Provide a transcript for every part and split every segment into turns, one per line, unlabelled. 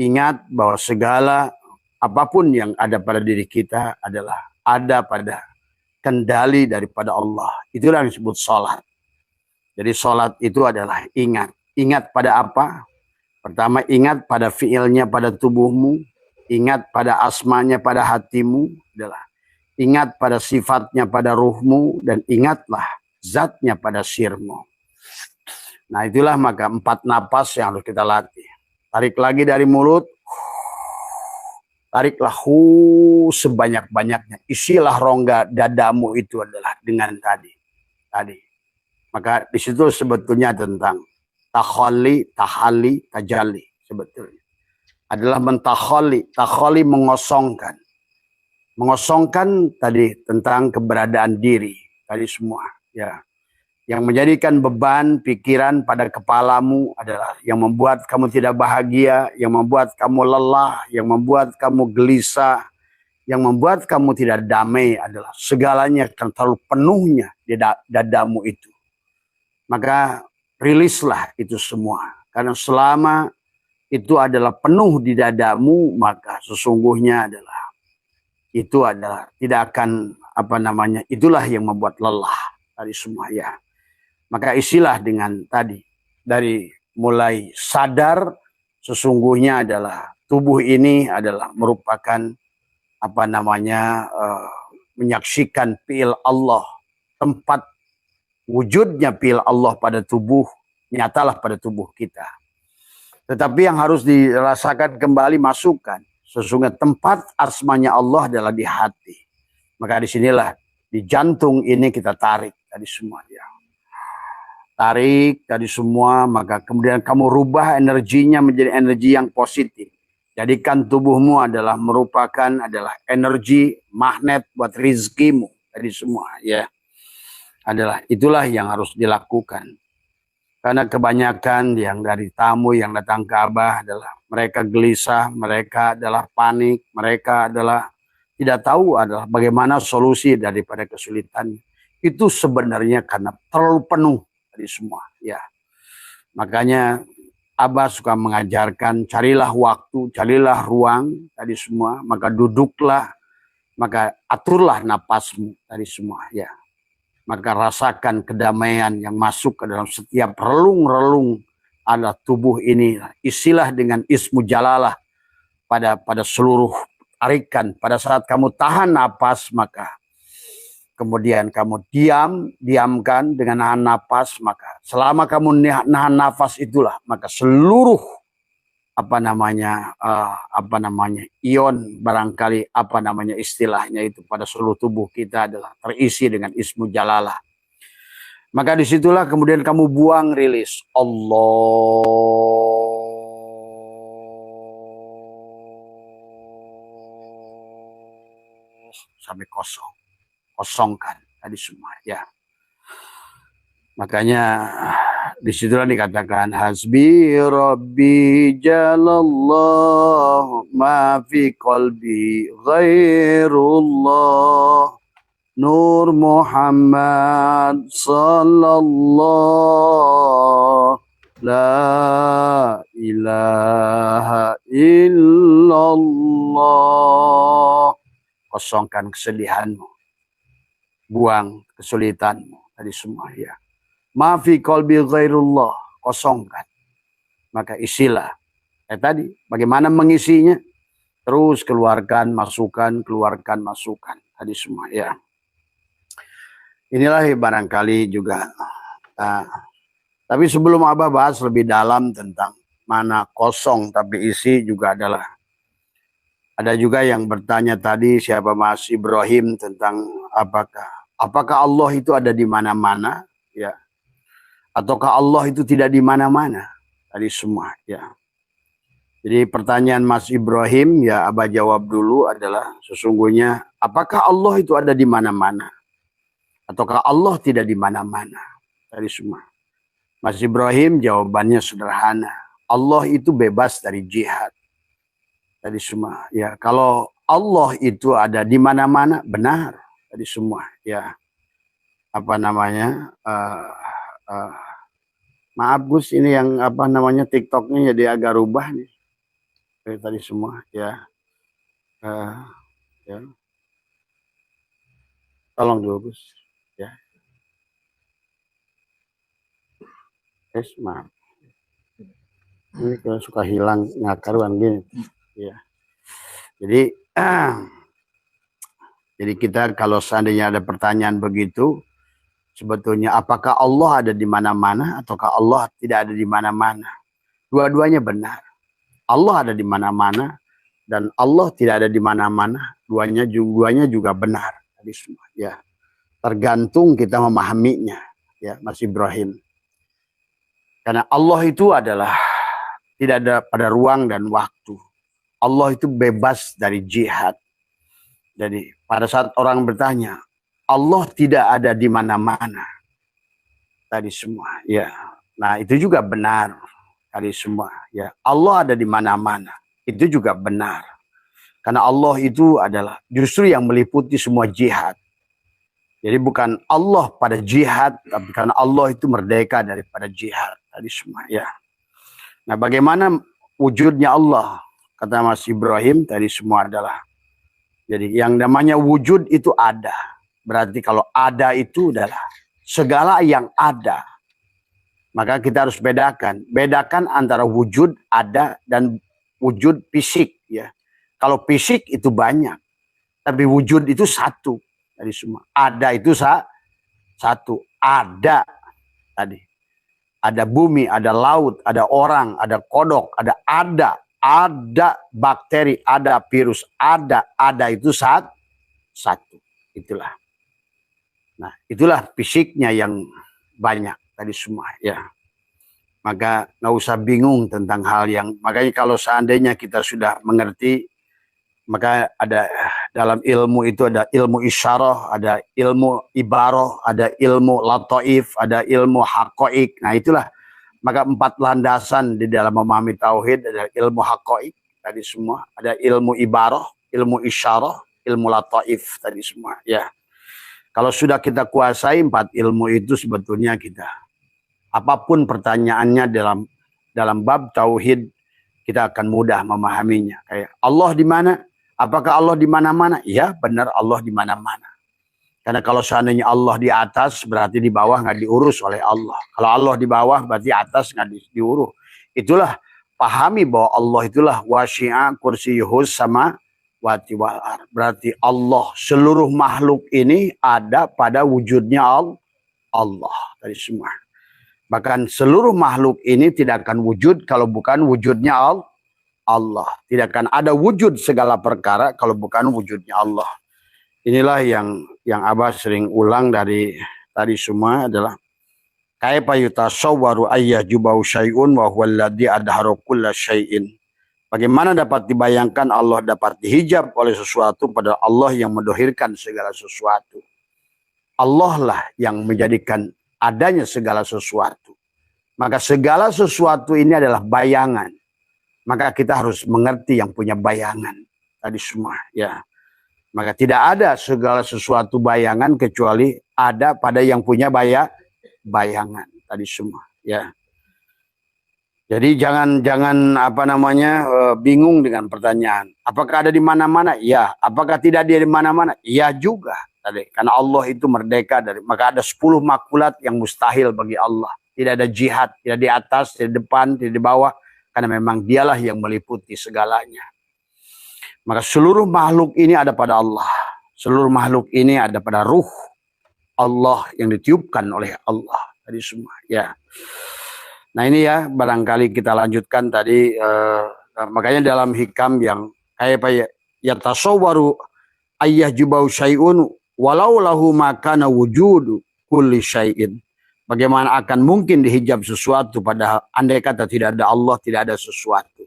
Ingat bahwa segala apapun yang ada pada diri kita adalah ada pada kendali daripada Allah. Itulah yang disebut sholat. Jadi sholat itu adalah ingat. Ingat pada apa? Pertama, ingat pada fiilnya pada tubuhmu. Ingat pada asmanya pada hatimu. Adalah ingat pada sifatnya pada ruhmu. Dan ingatlah zatnya pada sirmu. Nah itulah maka 4 napas yang harus kita latih. Tarik lagi dari mulut. Tariklah sebanyak-banyaknya. Isilah rongga dadamu itu adalah dengan tadi. Maka di situ sebetulnya tentang takhali, tahali, tajalli sebetulnya. Adalah mentakhali, takhali mengosongkan. Mengosongkan tadi tentang keberadaan diri tadi semua, ya. Yang menjadikan beban pikiran pada kepalamu adalah yang membuat kamu tidak bahagia, yang membuat kamu lelah, yang membuat kamu gelisah, yang membuat kamu tidak damai adalah segalanya akan terlalu penuhnya di dadamu itu. Maka rilislah itu semua. Karena selama itu adalah penuh di dadamu, maka sesungguhnya itu adalah tidak akan itulah yang membuat lelah tadi semua, ya. Maka isilah dengan tadi dari mulai sadar sesungguhnya adalah tubuh ini adalah merupakan menyaksikan fi'il Allah, tempat wujudnya fi'il Allah pada tubuh, nyatalah pada tubuh kita. Tetapi yang harus dirasakan kembali masukkan, sesungguhnya tempat asmanya Allah adalah di hati. Maka disinilah di jantung ini kita tarik tadi semua, ya. Tarik tadi semua, maka kemudian kamu rubah energinya menjadi energi yang positif. Jadikan tubuhmu merupakan energi magnet buat rizkimu tadi semua, ya. Itulah yang harus dilakukan. Karena kebanyakan yang dari tamu yang datang ke Abah adalah mereka gelisah, mereka adalah panik, mereka tidak tahu bagaimana solusi daripada kesulitan. Itu sebenarnya karena terlalu penuh dari semua, ya. Makanya Abah suka mengajarkan carilah waktu, carilah ruang tadi semua, maka duduklah, maka aturlah napasmu tadi semua, ya. Maka rasakan kedamaian yang masuk ke dalam setiap relung-relung ada tubuh ini. Isilah dengan ismu jalalah pada seluruh tarikan. Pada saat kamu tahan napas, maka kemudian kamu diamkan dengan nahan napas, maka selama kamu nahan nafas itulah, maka seluruh ion barangkali istilahnya itu pada seluruh tubuh kita adalah terisi dengan ismu jalalah. Maka disitulah kemudian kamu buang, rilis Allah sampai kosong. Kosongkan tadi semua, ya. Makanya disitulah dikatakan hasbi rabbi jalallah ma fi qalbi ghairullah nur Muhammad sallallahu la ilaha illallah. Kosongkan kesedihanmu, buang kesulitanmu tadi semua, ya. Maafi qalbi ghairullah, kosongkan. Maka isilah. Tadi bagaimana mengisinya? Terus keluarkan, masukkan, keluarkan, masukkan. Tadi semua, ya. Inilah barangkali juga. Tapi sebelum Abah bahas lebih dalam tentang mana kosong tapi isi juga ada juga yang bertanya tadi siapa Mas Ibrahim tentang apakah Allah itu ada di mana-mana, ya. Ataukah Allah itu tidak di mana-mana? Tadi semua, ya. Jadi pertanyaan Mas Ibrahim, ya Abah jawab dulu adalah sesungguhnya apakah Allah itu ada di mana-mana? Ataukah Allah tidak di mana-mana? Tadi semua. Mas Ibrahim jawabannya sederhana. Allah itu bebas dari jihad. Tadi semua, ya. Kalau Allah itu ada di mana-mana, benar. Tadi semua, ya. Maaf Gus, ini yang TikToknya jadi agak rubah nih. tadi semua ya. Ya. Tolong dulu Gus ya. Maaf. Ini kalau suka hilang ngakaruan gini ya. Jadi jadi kita kalau seandainya ada pertanyaan begitu, sebetulnya apakah Allah ada di mana-mana ataukah Allah tidak ada di mana-mana? Dua-duanya benar. Allah ada di mana-mana dan Allah tidak ada di mana-mana. Duanya juga benar. Ya. Tergantung kita memahaminya, ya, Mas Ibrahim. Karena Allah itu adalah tidak ada pada ruang dan waktu. Allah itu bebas dari jihad. Jadi pada saat orang bertanya, Allah tidak ada di mana-mana. Tadi semua, ya. Nah, itu juga benar. Tadi semua, ya. Allah ada di mana-mana. Itu juga benar. Karena Allah itu adalah justru yang meliputi semua jihad. Jadi bukan Allah pada jihad, tapi karena Allah itu merdeka daripada jihad. Tadi semua, ya. Nah, bagaimana wujudnya Allah? Kata Mas Ibrahim tadi semua adalah, jadi yang namanya wujud itu ada. Berarti kalau ada itu adalah segala yang ada. Maka kita harus bedakan. Bedakan antara wujud ada dan wujud fisik. Ya. Kalau fisik itu banyak. Tapi wujud itu satu. Tadi semua. Ada itu satu. Ada. Tadi. Ada bumi, ada laut, ada orang, ada kodok, ada bakteri, ada virus, ada itu satu. Itulah. Nah, itulah fisiknya yang banyak tadi semua, ya. Maka nggak usah bingung tentang hal yang, makanya kalau seandainya kita sudah mengerti, maka ada dalam ilmu itu ada ilmu isyarah, ada ilmu ibarah, ada ilmu lataif, ada ilmu haqa'iq. Nah, itulah. Maka 4 landasan di dalam memahami tauhid ada ilmu haqa'iq tadi semua, ada ilmu ibarah, ilmu isyarah, ilmu lataif tadi semua, ya. Kalau sudah kita kuasai 4 ilmu itu, sebetulnya kita apapun pertanyaannya dalam bab tauhid kita akan mudah memahaminya. Kayak Allah di mana? Apakah Allah di mana-mana? Ya, benar Allah di mana-mana. Karena kalau seandainya Allah di atas, berarti di bawah nggak diurus oleh Allah. Kalau Allah di bawah, berarti atas nggak diurus. Itulah, pahami bahwa Allah itulah wasi'a kursiyuhus sama wati wal ar. Berarti Allah, seluruh makhluk ini ada pada wujudnya Allah. Tadi semua. Bahkan seluruh makhluk ini tidak akan wujud kalau bukan wujudnya Allah. Tidak akan ada wujud segala perkara kalau bukan wujudnya Allah. Inilah yang Abah sering ulang dari tadi semua adalah kaifa yutasawwaru ayyajubau syai'un wa huwa alladzi adhara kulla syai'in. Bagaimana dapat dibayangkan Allah dapat dihijab oleh sesuatu padahal Allah yang mendohirkan segala sesuatu. Allah lah yang menjadikan adanya segala sesuatu. Maka segala sesuatu ini adalah bayangan. Maka kita harus mengerti yang punya bayangan tadi semua, ya. Maka tidak ada segala sesuatu bayangan kecuali ada pada yang punya bayangan tadi semua, ya. Jadi jangan bingung dengan pertanyaan. Apakah ada di mana-mana? Ya. Apakah tidak ada di mana-mana? Ya juga. Tadi karena Allah itu merdeka dari, maka ada 10 makulat yang mustahil bagi Allah. Tidak ada jihad, tidak di atas, tidak di depan, tidak di bawah, karena memang dialah yang meliputi segalanya. Maka seluruh makhluk ini ada pada Allah. Seluruh makhluk ini ada pada ruh Allah yang ditiupkan oleh Allah. Tadi semua, ya. Nah ini ya, barangkali kita lanjutkan tadi. Makanya dalam hikam yang kayak ya tasawwaru ayyajubau syai'un walau lahu makana wujudu kulli syai'in. Bagaimana akan mungkin dihijab sesuatu padahal andai kata tidak ada Allah, tidak ada sesuatu.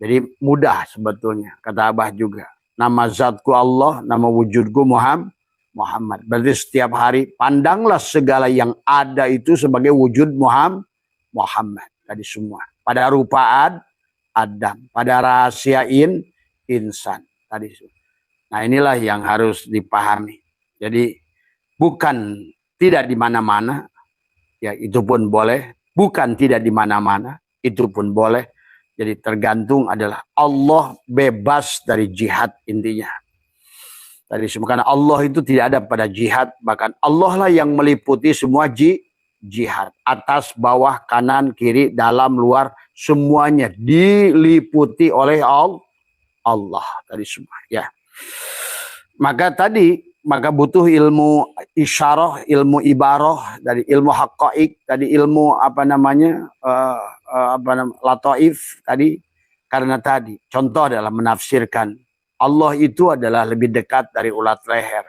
Jadi mudah sebetulnya, kata Abah juga. Nama zatku Allah, nama wujudku Muhammad. Berarti setiap hari pandanglah segala yang ada itu sebagai wujud Muhammad. Tadi semua. Pada rupa Adam. Pada rahasia insan. Tadi semua. Nah inilah yang harus dipahami. Jadi bukan tidak di mana-mana. Ya itu pun boleh. Bukan tidak di mana-mana. Itu pun boleh. Jadi tergantung adalah Allah bebas dari jihad intinya. Tadi karena Allah itu tidak ada pada jihad, bahkan Allah lah yang meliputi semua jihad. Atas, bawah, kanan, kiri, dalam, luar, semuanya diliputi oleh Allah tadi semua. Ya. Maka butuh ilmu isyarah, ilmu ibarah, dari ilmu haqa'iq, tadi ilmu lataif tadi, karena tadi contoh adalah menafsirkan Allah itu adalah lebih dekat dari ulat leher.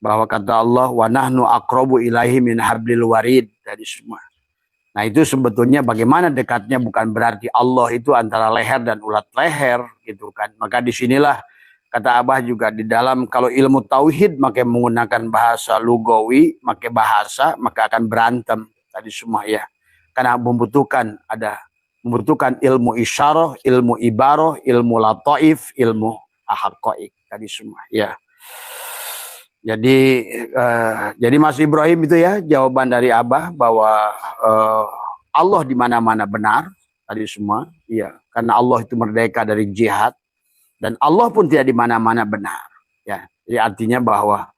Bahwa kata Allah wa nahnu aqrabu ilaihi min hablil warid tadi semua. Nah, itu sebetulnya bagaimana dekatnya, bukan berarti Allah itu antara leher dan ulat leher gitu kan. Maka disinilah kata Abah juga di dalam, kalau ilmu tauhid maka menggunakan bahasa lugawi, maka akan berantem tadi semua ya. Karena membutuhkan ilmu isyarah, ilmu ibarah, ilmu lataif, ilmu haqa'iq tadi semua ya. Jadi Mas Ibrahim itu ya jawaban dari Abah bahwa Allah di mana-mana benar tadi semua ya, karena Allah itu merdeka dari jihad. Dan Allah pun tidak di mana-mana benar. Ya, jadi artinya bahwa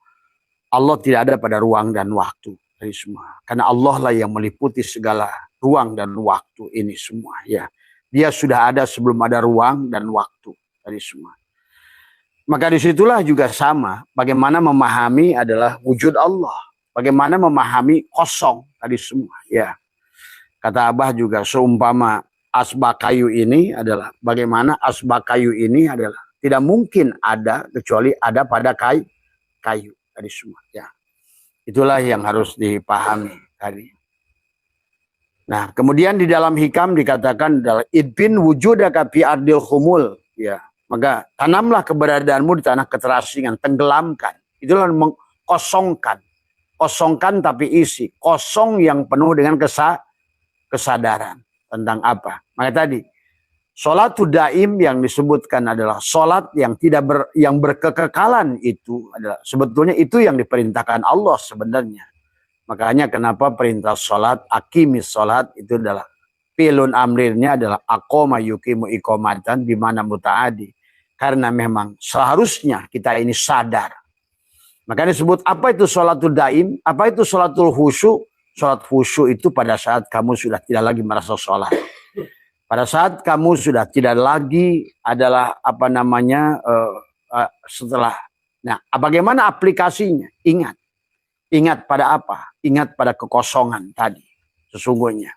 Allah tidak ada pada ruang dan waktu dari semua. Karena Allah lah yang meliputi segala ruang dan waktu ini semua. Ya, Dia sudah ada sebelum ada ruang dan waktu dari semua. Maka disitulah juga sama. Bagaimana memahami adalah wujud Allah. Bagaimana memahami kosong tadi semua. Ya, kata Abah juga seumpama asbak kayu ini adalah bagaimana asbak kayu ini adalah tidak mungkin ada kecuali ada pada kayu tadi semua ya. Itulah yang harus dipahami tadi. Nah, kemudian di dalam hikam dikatakan adalah idbin wujudaka fi ardil khumul ya. Maka tanamlah keberadaanmu di tanah keterasingan, tenggelamkan. Itulah mengkosongkan. Kosongkan tapi isi, kosong yang penuh dengan kesadaran. Tentang apa? Maka tadi sholatul daim yang disebutkan adalah sholat yang yang berkekekalan, itu adalah sebetulnya itu yang diperintahkan Allah sebenarnya. Makanya kenapa perintah sholat, akimis sholat itu adalah pilun amrirnya adalah aqoma yukimu iqomatan bimana muta'adi. Karena memang seharusnya kita ini sadar. Makanya disebut apa itu sholatul daim, apa itu sholatul khusyuk. Sholat khusyuk itu pada saat kamu sudah tidak lagi merasa sholat. Pada saat kamu sudah tidak lagi adalah setelah. Nah, bagaimana aplikasinya? Ingat. Ingat pada apa? Ingat pada kekosongan tadi. Sesungguhnya.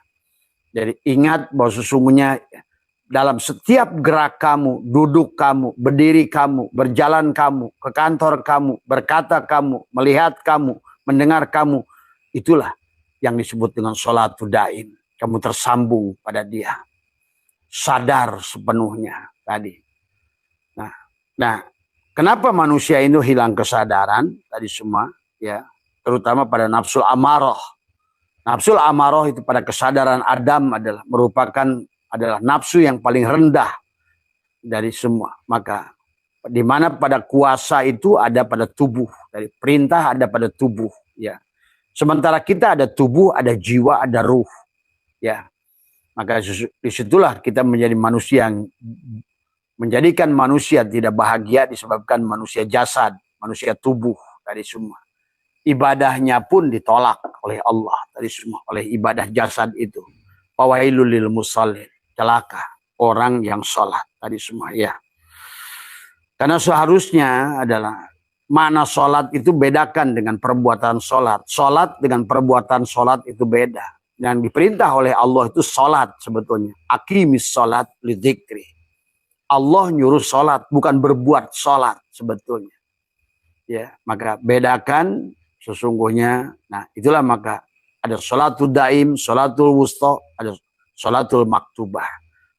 Jadi ingat bahwa sesungguhnya dalam setiap gerak kamu, duduk kamu, berdiri kamu, berjalan kamu, ke kantor kamu, berkata kamu, melihat kamu, mendengar kamu, itulah yang disebut dengan sholatul daim. Kamu tersambung pada Dia. Sadar sepenuhnya tadi. Nah, kenapa manusia itu hilang kesadaran tadi semua? Ya, terutama pada nafsul amarah. Nafsul amarah itu pada kesadaran Adam adalah nafsu yang paling rendah dari semua. Maka di mana pada kuasa itu ada pada tubuh, dari perintah ada pada tubuh, ya. Sementara kita ada tubuh, ada jiwa, ada ruh. Ya. Maka disitulah kita menjadi manusia yang menjadikan manusia tidak bahagia disebabkan manusia jasad, manusia tubuh dari semua. Ibadahnya pun ditolak oleh Allah dari semua, oleh ibadah jasad itu. Fawailul lil musallin, celaka orang yang sholat tadi semua ya. Karena seharusnya adalah mana sholat itu bedakan dengan perbuatan sholat. Sholat dengan perbuatan sholat itu beda. Yang diperintah oleh Allah itu sholat sebetulnya. Aqimis sholat lidzikri. Allah nyuruh sholat, bukan berbuat sholat sebetulnya. Ya, maka bedakan sesungguhnya. Nah, itulah maka ada sholatul daim, sholatul wusta, ada sholatul maktubah.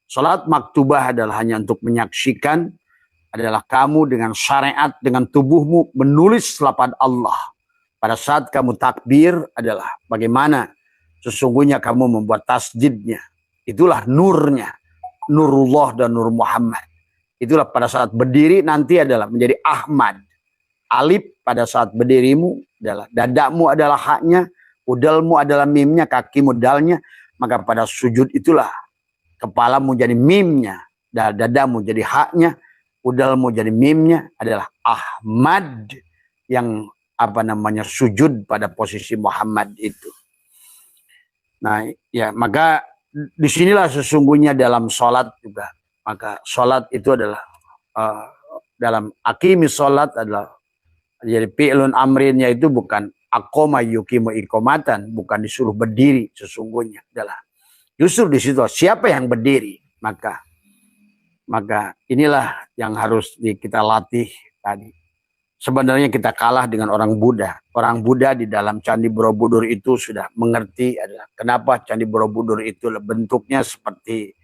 Sholat maktubah adalah hanya untuk menyaksikan adalah kamu dengan syariat, dengan tubuhmu menulis lafaz Allah. Pada saat kamu takbir adalah bagaimana sesungguhnya kamu membuat tasjidnya. Itulah nurnya. Nurullah dan Nur Muhammad. Itulah pada saat berdiri nanti adalah menjadi Ahmad. Alif pada saat berdirimu adalah dadamu adalah haknya, udalmu adalah mimnya, kakimu dalnya. Maka pada sujud itulah kepalamu jadi mimnya, dadamu jadi haknya, udalmu jadi mimnya, adalah Ahmad yang sujud pada posisi Muhammad itu. Nah, ya, maka disinilah sesungguhnya dalam sholat juga. Maka sholat itu adalah dalam akimi sholat adalah jadi fi'lun amrinnya itu bukan akoma yukimu ikomatan, bukan disuruh berdiri sesungguhnya, adalah justru di situ siapa yang berdiri, maka inilah yang harus kita latih tadi. Sebenarnya kita kalah dengan orang Buddha. Orang Buddha di dalam Candi Borobudur itu sudah mengerti adalah kenapa Candi Borobudur itu bentuknya seperti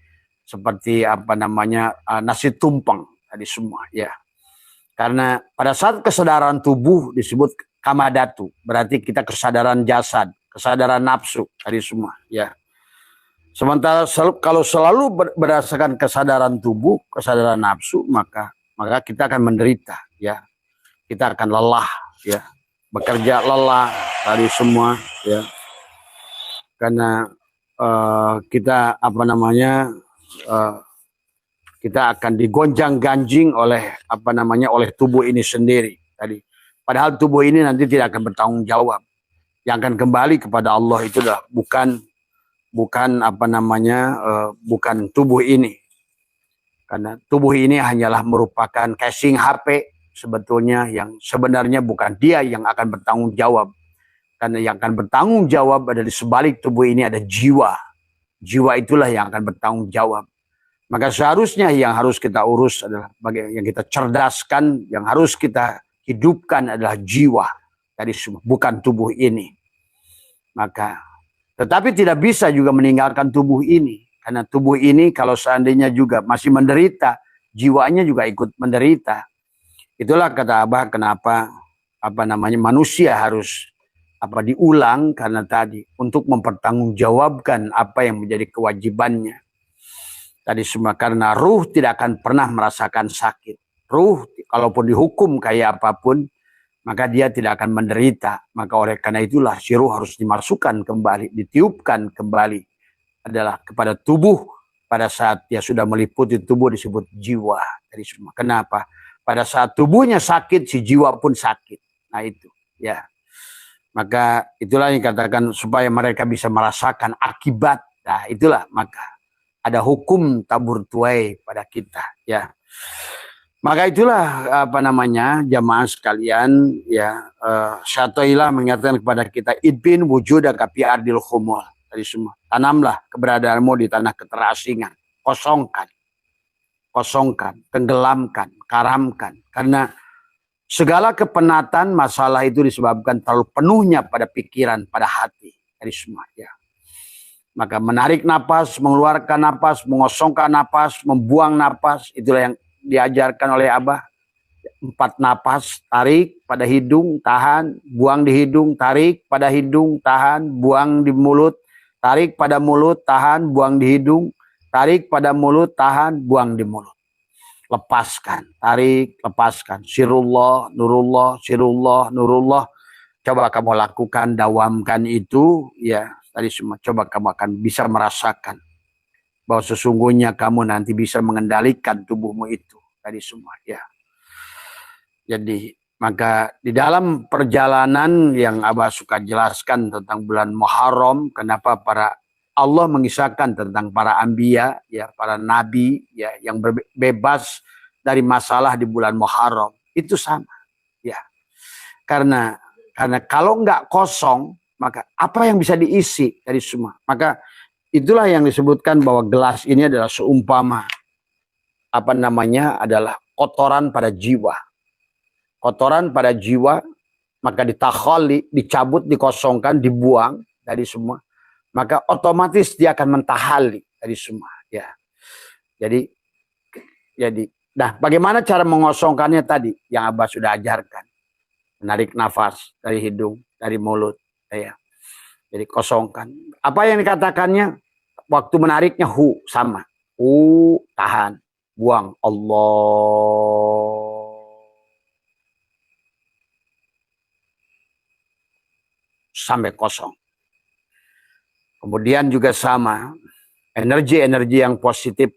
nasi tumpeng tadi semua, ya. Karena pada saat kesadaran tubuh disebut kamadatu, berarti kita kesadaran jasad, kesadaran nafsu tadi semua, ya. Sementara kalau selalu berdasarkan kesadaran tubuh, kesadaran nafsu, maka kita akan menderita, ya. Kita akan lelah, ya, bekerja lelah tadi semua, ya, karena kita kita akan digonjang-ganjing oleh oleh tubuh ini sendiri tadi. Padahal tubuh ini nanti tidak akan bertanggung jawab. Yang akan kembali kepada Allah itu adalah bukan tubuh ini. Karena tubuh ini hanyalah merupakan casing HP sebetulnya, yang sebenarnya bukan dia yang akan bertanggung jawab. Karena yang akan bertanggung jawab ada di sebalik tubuh ini ada jiwa. Jiwa itulah yang akan bertanggung jawab. Maka seharusnya yang harus kita urus adalah yang kita cerdaskan, yang harus kita hidupkan adalah jiwa dari semua, bukan tubuh ini. Tetapi tidak bisa juga meninggalkan tubuh ini. Karena tubuh ini kalau seandainya juga masih menderita, jiwanya juga ikut menderita. Itulah kata Abah kenapa manusia harus diulang, karena tadi untuk mempertanggungjawabkan apa yang menjadi kewajibannya. Tadi semua karena ruh tidak akan pernah merasakan sakit. Ruh kalaupun dihukum kayak apapun, maka dia tidak akan menderita. Maka oleh karena itulah si ruh harus dimasukkan kembali, ditiupkan kembali adalah kepada tubuh. Pada saat dia sudah meliputi tubuh disebut jiwa. Tadi semua. Kenapa? Pada saat tubuhnya sakit, si jiwa pun sakit. Nah itu, ya. Maka itulah yang katakan supaya mereka bisa merasakan akibat. Nah itulah, maka ada hukum tabur tuai pada kita, ya. Maka itulah jamaah sekalian, ya. Syatoilah mengingatkan kepada kita idbin wujudaka fi ardil khumul. Tadi semua. Tanamlah keberadaanmu di tanah keterasingan. Kosongkan, tenggelamkan, karamkan. Karena segala kepenatan masalah itu disebabkan terlalu penuhnya pada pikiran, pada hati. Dari semua, ya. Maka menarik napas, mengeluarkan napas, mengosongkan napas, membuang napas. Itulah yang diajarkan oleh Abah. 4 napas, tarik pada hidung, tahan, buang di hidung, tarik pada hidung, tahan, buang di mulut, tarik pada mulut, tahan, buang di hidung, tarik pada mulut, tahan, buang di mulut. Lepaskan, tarik, lepaskan. Sirullah, nurullah, sirullah, nurullah. Coba kamu lakukan, dawamkan itu, ya. Tadi semua, coba kamu akan bisa merasakan bahwa sesungguhnya kamu nanti bisa mengendalikan tubuhmu itu. Tadi semua, ya. Jadi, maka di dalam perjalanan yang Abah suka jelaskan tentang bulan Muharram, kenapa Allah mengisahkan tentang para anbiya, ya, para nabi, ya, yang bebas dari masalah di bulan Muharram. Itu sama, ya. Karena kalau nggak kosong, maka apa yang bisa diisi dari semua? Maka itulah yang disebutkan bahwa gelas ini adalah seumpama adalah kotoran pada jiwa. Kotoran pada jiwa, maka ditakhali, dicabut, dikosongkan, dibuang dari semua. Maka otomatis dia akan mentahali dari semua, ya. Jadi nah, bagaimana cara mengosongkannya tadi yang Abah sudah ajarkan? Menarik nafas dari hidung, dari mulut, ya. Jadi kosongkan. Apa yang dikatakannya? Waktu menariknya sama. Tahan, buang. Allah. Sampai kosong. Kemudian juga sama. energi-energi yang positif,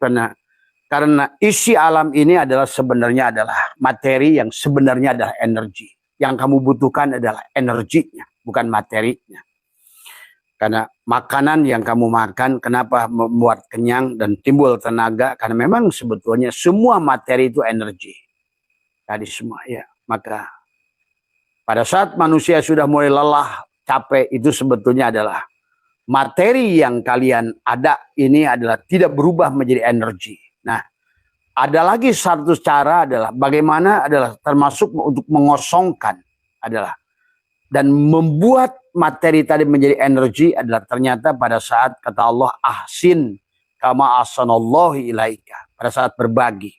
karena isi alam ini adalah sebenarnya adalah materi yang sebenarnya adalah energi. Yang kamu butuhkan adalah energinya, bukan materinya. Karena makanan yang kamu makan, kenapa membuat kenyang dan timbul tenaga? Karena memang sebetulnya semua materi itu energi. Tadi semua ya. Maka pada saat manusia sudah mulai lelah, capek, itu sebetulnya adalah materi yang kalian ada ini adalah tidak berubah menjadi energi. Nah, ada lagi satu cara adalah bagaimana adalah termasuk untuk mengosongkan adalah dan membuat materi tadi menjadi energi adalah ternyata pada saat kata Allah ahsin kama ahsanallahu ilaika, pada saat berbagi.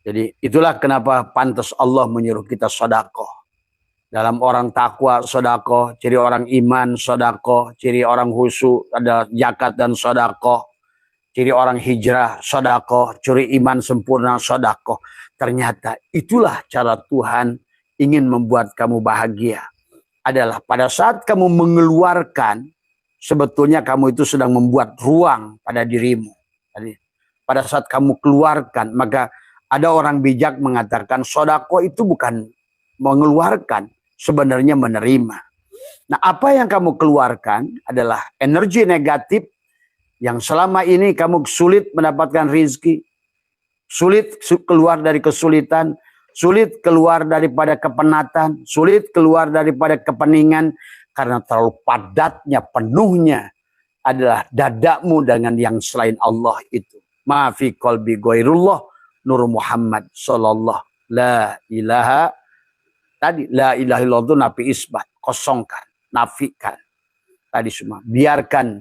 Jadi itulah kenapa pantas Allah menyuruh kita sedekah. Dalam orang takwa sedekah, ciri orang iman sedekah, ciri orang khusyuk adalah zakat dan sedekah, ciri orang hijrah sedekah, ciri iman sempurna sedekah. Ternyata itulah cara Tuhan ingin membuat kamu bahagia. Adalah pada saat kamu mengeluarkan, sebetulnya kamu itu sedang membuat ruang pada dirimu. Jadi, pada saat kamu keluarkan, maka ada orang bijak mengatakan sedekah itu bukan mengeluarkan, sebenarnya menerima. Nah, apa yang kamu keluarkan adalah energi negatif yang selama ini kamu sulit mendapatkan rezeki, sulit keluar dari kesulitan, sulit keluar daripada kepenatan, sulit keluar daripada kepeningan, karena terlalu padatnya, penuhnya adalah dadamu dengan yang selain Allah itu. Ma fi qalbi ghairullah Nur Muhammad sallallahu la ilaha. Tadi la ilaha illallah itu nafi isbat, kosongkan, nafikan. Tadi semua biarkan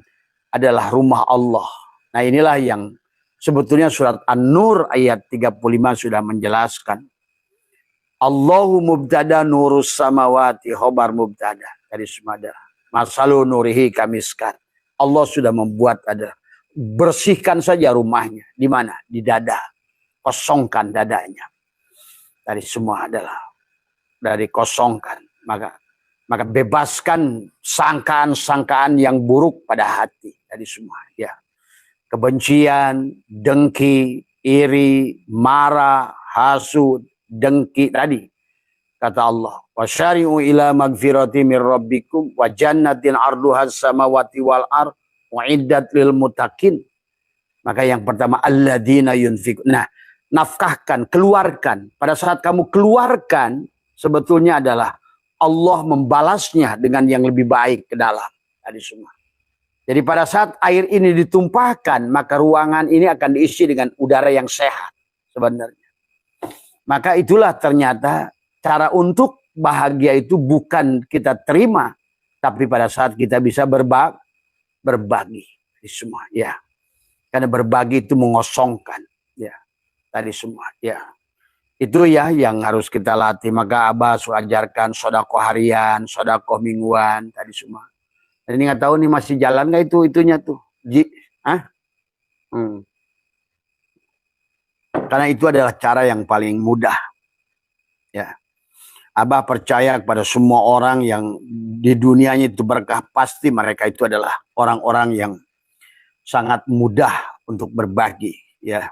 adalah rumah Allah. Nah, inilah yang sebetulnya surat An-Nur ayat 35 sudah menjelaskan. Allahu mubtada nurus samawati khobar mubtada. Dari semada. Masalu nurihi kamiskan. Allah sudah membuat ada. Bersihkan saja rumahnya. Di mana? Di dada. Kosongkan dadanya. Dari semua adalah. Dari kosongkan. Maka bebaskan sangkaan-sangkaan yang buruk pada hati. Dari semua. Ya. Kebencian, dengki, iri, marah, hasud, dengki tadi kata Allah wasyari'u ila magfirati mir rabbikum wa jannatin arduhas samawati wal ard uiddat lil muttaqin. Maka yang pertama alladzina yunfiqun. Nah, nafkahkan, keluarkan. Pada saat kamu keluarkan sebetulnya adalah Allah membalasnya dengan yang lebih baik ke dalam tadi semua. Jadi pada saat air ini ditumpahkan, maka ruangan ini akan diisi dengan udara yang sehat sebenarnya. Maka itulah ternyata cara untuk bahagia itu bukan kita terima, tapi pada saat kita bisa berbagi di semua, ya. Karena berbagi itu mengosongkan, ya. Tadi semua, ya. Itu ya yang harus kita latih. Maka Abah ajarkan sedekah harian, sedekah mingguan, tadi semua. Dan ini nggak tahu nih masih jalan nggak itunya tuh, Karena itu adalah cara yang paling mudah. Ya. Abah percaya kepada semua orang yang di dunianya itu berkah, pasti mereka itu adalah orang-orang yang sangat mudah untuk berbagi. Ya.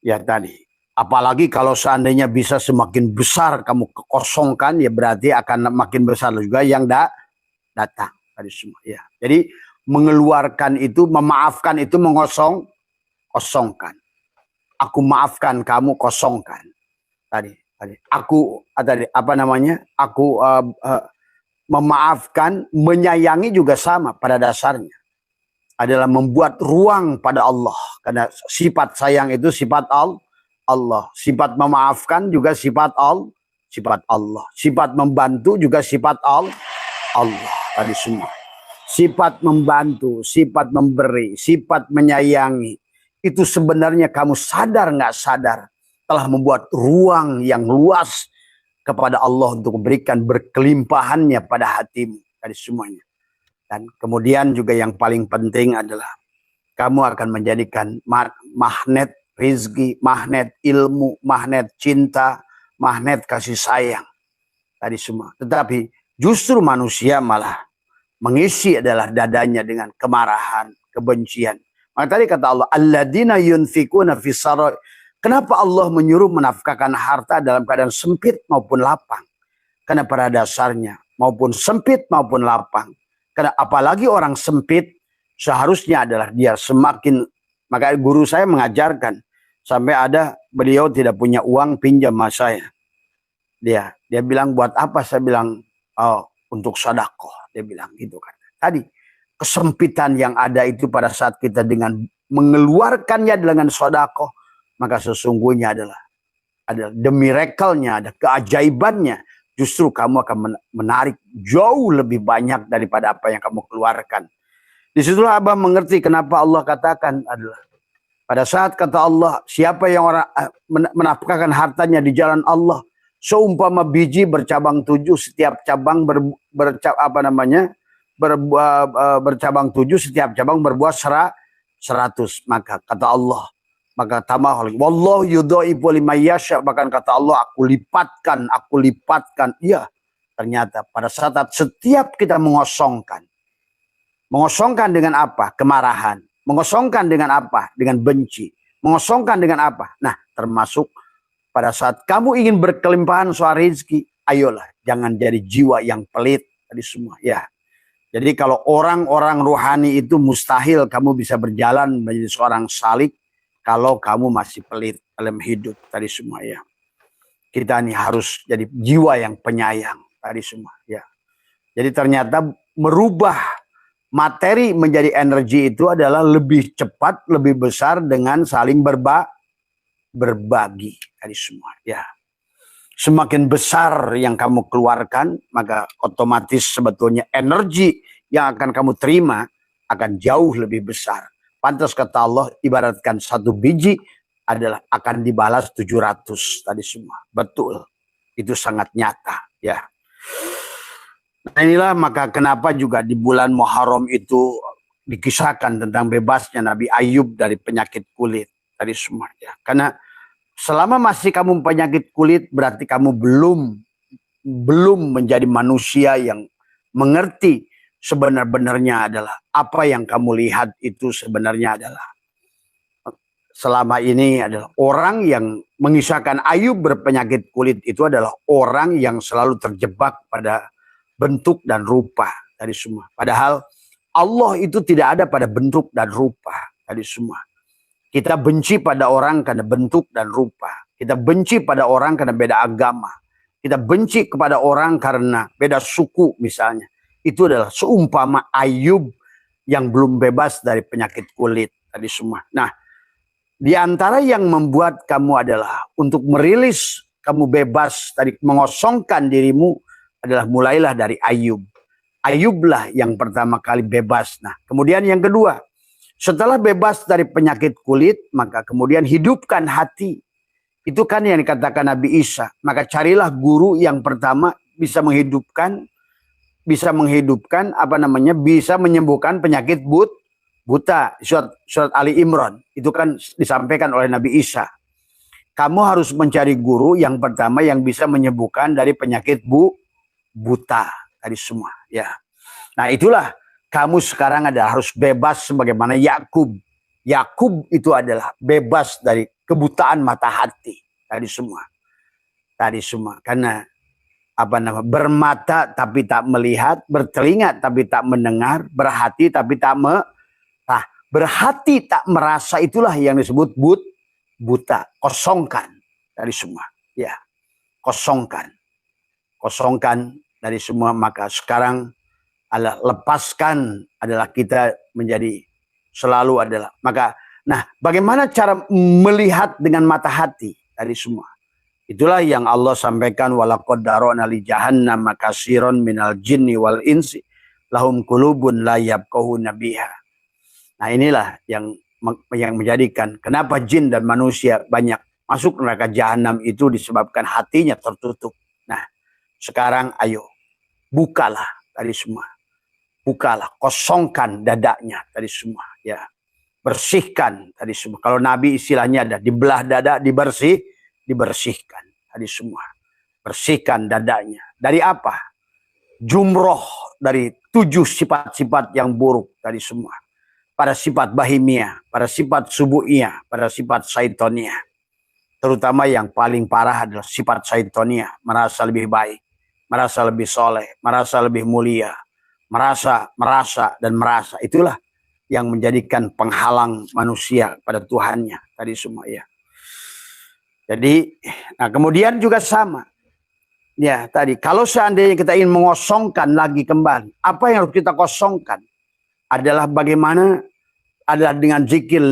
Ya tadi. Apalagi kalau seandainya bisa semakin besar kamu kekosongkan, ya berarti akan makin besar juga yang datang. Tadi semua. Ya. Jadi mengeluarkan itu, memaafkan itu kosongkan. Aku maafkan kamu, kosongkan. Tadi aku memaafkan, menyayangi juga sama pada dasarnya adalah membuat ruang pada Allah, karena sifat sayang itu sifat Allah, sifat memaafkan juga sifat Allah, sifat membantu juga sifat Allah. Tadi semua sifat membantu, sifat memberi, sifat menyayangi. Itu sebenarnya kamu sadar nggak sadar telah membuat ruang yang luas kepada Allah untuk memberikan berkelimpahannya pada hatimu dari semuanya. Dan kemudian juga yang paling penting adalah kamu akan menjadikan magnet rizki, magnet ilmu, magnet cinta, magnet kasih sayang tadi semua. Tetapi justru manusia malah mengisi adalah dadanya dengan kemarahan, kebencian. Maka tadi kata Allah, alladzina yunfikuna fis sarai. Kenapa Allah menyuruh menafkahkan harta dalam keadaan sempit maupun lapang? Karena pada dasarnya maupun sempit maupun lapang. Karena apalagi orang sempit seharusnya adalah dia semakin, maka guru saya mengajarkan sampai ada beliau tidak punya uang pinjam sama saya. Dia bilang buat apa? Saya bilang oh, untuk sedekah. Dia bilang gitu kan. Tadi kesempitan yang ada itu pada saat kita dengan mengeluarkannya dengan sedekah, maka sesungguhnya adalah the miracle-nya, ada keajaibannya. Justru kamu akan menarik jauh lebih banyak daripada apa yang kamu keluarkan. Disitulah Abah mengerti kenapa Allah katakan adalah pada saat kata Allah, siapa yang orang menafkahkan hartanya di jalan Allah, seumpama biji bercabang 7, setiap cabang bercabang 7, setiap cabang berbuah 100. Maka kata Allah, maka tamah wallahu yudhaifu liman yasha, bahkan kata Allah aku lipatkan. Iya, ternyata pada saat setiap kita mengosongkan dengan apa? Kemarahan. Mengosongkan dengan apa? Dengan benci. Mengosongkan dengan apa? Nah, termasuk pada saat kamu ingin berkelimpahan soal rezeki, ayolah jangan jadi jiwa yang pelit tadi semua ya. Jadi kalau orang-orang ruhani itu mustahil kamu bisa berjalan menjadi seorang salik kalau kamu masih pelit dalam hidup tadi semua ya. Kita ini harus jadi jiwa yang penyayang tadi semua ya. Jadi ternyata merubah materi menjadi energi itu adalah lebih cepat, lebih besar dengan saling berbagi tadi semua ya. Semakin besar yang kamu keluarkan, maka otomatis sebetulnya energi yang akan kamu terima akan jauh lebih besar. Pantas kata Allah, ibaratkan satu biji adalah akan dibalas 700 tadi semua. Betul. Itu sangat nyata ya. Nah inilah maka kenapa juga di bulan Muharram itu dikisahkan tentang bebasnya Nabi Ayub dari penyakit kulit tadi semua ya. Karena selama masih kamu penyakit kulit berarti kamu belum menjadi manusia yang mengerti sebenar-benarnya adalah apa yang kamu lihat itu sebenarnya adalah selama ini adalah orang yang mengisahkan Ayub berpenyakit kulit itu adalah orang yang selalu terjebak pada bentuk dan rupa tadi semua. Padahal Allah itu tidak ada pada bentuk dan rupa tadi semua. Kita benci pada orang karena bentuk dan rupa. Kita benci pada orang karena beda agama. Kita benci kepada orang karena beda suku misalnya. Itu adalah seumpama Ayub yang belum bebas dari penyakit kulit tadi semua. Nah, di antara yang membuat kamu adalah untuk merilis kamu bebas dari mengosongkan dirimu adalah mulailah dari Ayub. Ayublah yang pertama kali bebas. Nah, kemudian yang kedua, setelah bebas dari penyakit kulit, maka kemudian hidupkan hati. Itu kan yang dikatakan Nabi Isa. Maka carilah guru yang pertama bisa menghidupkan bisa menyembuhkan penyakit buta. Surat Ali Imran itu kan disampaikan oleh Nabi Isa. Kamu harus mencari guru yang pertama yang bisa menyembuhkan dari penyakit buta tadi semua ya. Nah itulah kamu sekarang harus bebas sebagaimana Yakub. Yakub itu adalah bebas dari kebutaan mata hati tadi semua karena bermata tapi tak melihat, bertelinga tapi tak mendengar, berhati tapi berhati tak merasa, itulah yang disebut buta. Kosongkan dari semua ya. Kosongkan dari semua. Maka sekarang adalah lepaskan adalah kita menjadi selalu adalah maka. Nah, bagaimana cara melihat dengan mata hati dari semua? Itulah yang Allah sampaikan, walaqad darana li jahannam katsiran minal jinni wal insi lahum qulubun la yafqahuna biha. Nah, inilah yang menjadikan kenapa jin dan manusia banyak masuk neraka jahanam itu disebabkan hatinya tertutup. Nah, sekarang ayo bukalah tadi semua. Bukalah, kosongkan dadanya tadi semua ya. Bersihkan tadi semua. Kalau Nabi istilahnya ada dibelah dada, dibersihkan tadi semua. Bersihkan dadanya. Dari apa? Jumroh dari 7 sifat-sifat yang buruk tadi semua. pada sifat bahimiyah, pada sifat subu'iyah, pada sifat syaitoniyah. Terutama yang paling parah adalah sifat syaitoniyah, merasa lebih baik, merasa lebih soleh, merasa lebih mulia, merasa. Itulah yang menjadikan penghalang manusia pada Tuhannya tadi semua ya. Jadi, nah kemudian juga sama. Ya, tadi kalau seandainya kita ingin mengosongkan lagi kembali, apa yang harus kita kosongkan adalah bagaimana adalah dengan zikir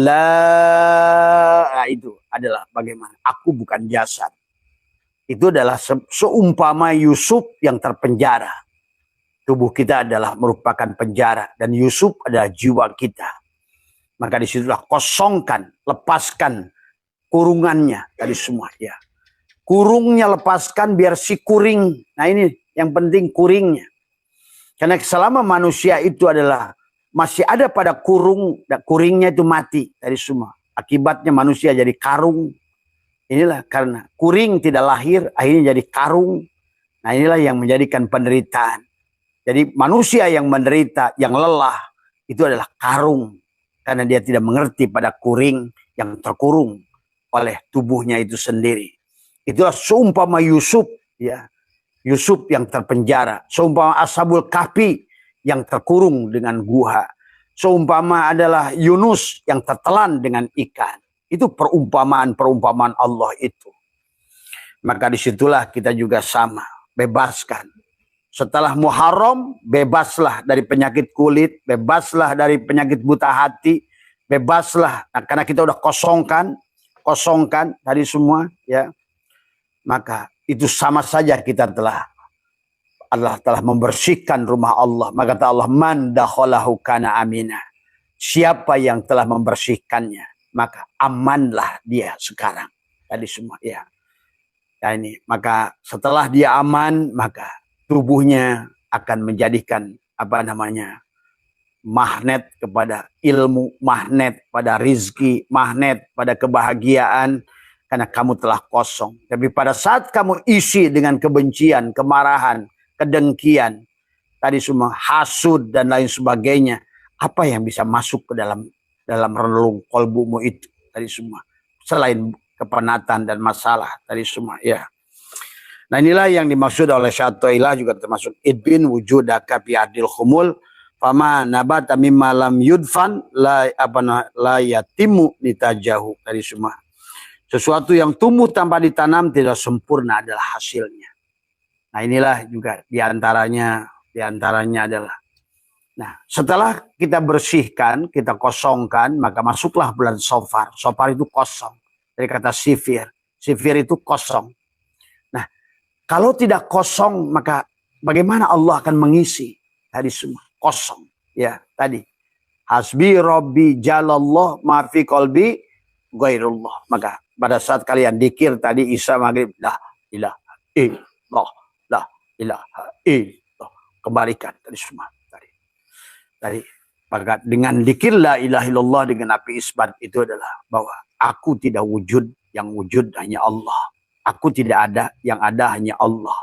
itu adalah bagaimana aku bukan jasad. Itu adalah seumpama Yusuf yang terpenjara. Tubuh kita adalah merupakan penjara dan Yusuf adalah jiwa kita. Maka disitulah kosongkan, lepaskan kurungannya tadi semua ya. Kurungnya lepaskan biar si kuring. Nah ini yang penting kuringnya. Karena selama manusia itu adalah masih ada pada kurung, kuringnya itu mati dari semua. Akibatnya manusia jadi karung. Inilah karena kuring tidak lahir, akhirnya jadi karung. Nah inilah yang menjadikan penderitaan. Jadi manusia yang menderita, yang lelah, itu adalah karung. Karena dia tidak mengerti pada kuring yang terkurung oleh tubuhnya itu sendiri. Itulah seumpama Yusuf, ya, Yusuf yang terpenjara. Seumpama Ashabul Kahfi yang terkurung dengan gua. Seumpama adalah Yunus yang tertelan dengan ikan. Itu perumpamaan Allah itu. Maka disitulah kita juga sama. Bebaskan. Setelah Muharram, bebaslah dari penyakit kulit. Bebaslah dari penyakit buta hati. Bebaslah. Nah, karena kita udah kosongkan tadi semua. Ya, maka itu sama saja kita telah membersihkan rumah Allah. Maka kata Allah, man dakhalahu kana amina. Siapa yang telah membersihkannya, maka amanlah dia sekarang. Tadi semua ya. Nah ini, maka setelah dia aman, maka tubuhnya akan menjadikan magnet kepada ilmu, magnet pada rizki, magnet pada kebahagiaan. Karena kamu telah kosong. Tapi pada saat kamu isi dengan kebencian, kemarahan, kedengkian, tadi semua hasud dan lain sebagainya, apa yang bisa masuk ke dalam relung kolbumu itu tadi semua selain kepenatan dan masalah tadi semua ya. Nah inilah yang dimaksud oleh Syatoilah juga termasuk idbin wujudaka fi adil khumul fama nabata mimma lam yudfan la yatimu nitajahu tadi semua. Sesuatu yang tumbuh tanpa ditanam tidak sempurna adalah hasilnya. Nah inilah juga diantaranya adalah. Nah setelah kita bersihkan, kita kosongkan, maka masuklah bulan Shofar. Shofar itu kosong. Dari kata sifir. Sifir itu kosong. Nah kalau tidak kosong, maka bagaimana Allah akan mengisi tadi semua? Kosong. Ya tadi. Hasbi Rabbi jalallah ma'fi qalbi ghairullah. Maka pada saat kalian dikir tadi Isya maghrib, la ilaha illallah, la ilaha illallah, kembalikan tadi semua tadi maka dengan dikir la ilaha illallah dengan api isbat itu adalah bahwa aku tidak wujud, yang wujud hanya Allah. Aku tidak ada, yang ada hanya Allah.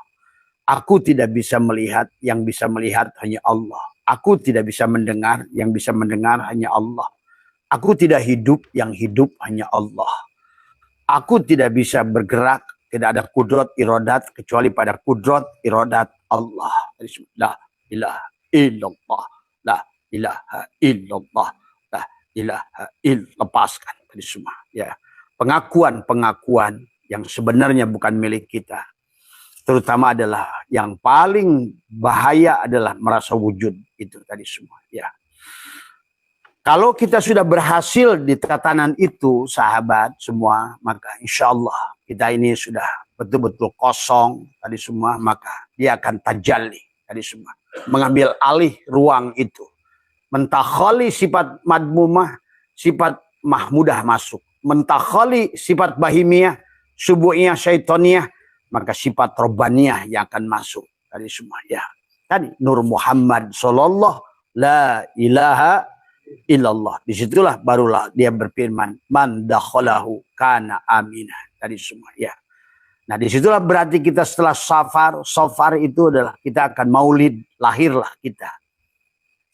Aku tidak bisa melihat, yang bisa melihat hanya Allah. Aku tidak bisa mendengar, yang bisa mendengar hanya Allah. Aku tidak hidup, yang hidup hanya Allah. Aku tidak bisa bergerak, tidak ada kudrat irodat kecuali pada kudrat irodat Allah. La ilaha illallah, la ilaha illallah, la ilaha illallah. Lepaskan tadi semua. Ya, pengakuan yang sebenarnya bukan milik kita. Terutama adalah yang paling bahaya adalah merasa wujud itu tadi semua. Ya. Kalau kita sudah berhasil di tatanan itu, sahabat semua, maka insya Allah kita ini sudah betul-betul kosong tadi semua, maka dia akan tajalli tadi semua. Mengambil alih ruang itu. Mentakhali sifat madmumah, sifat mahmudah masuk. Mentakhali sifat bahimiyah, subuhiyah, syaitoniyah, maka sifat robbaniyah yang akan masuk tadi semua. Ya. Tadi Nur Muhammad sallallahu la ilaha illallah. Disitulah barulah dia berfirman, man dakhalahu kana aminah. Tadi semua ya. Nah disitulah berarti kita setelah safar itu adalah kita akan maulid, lahirlah kita.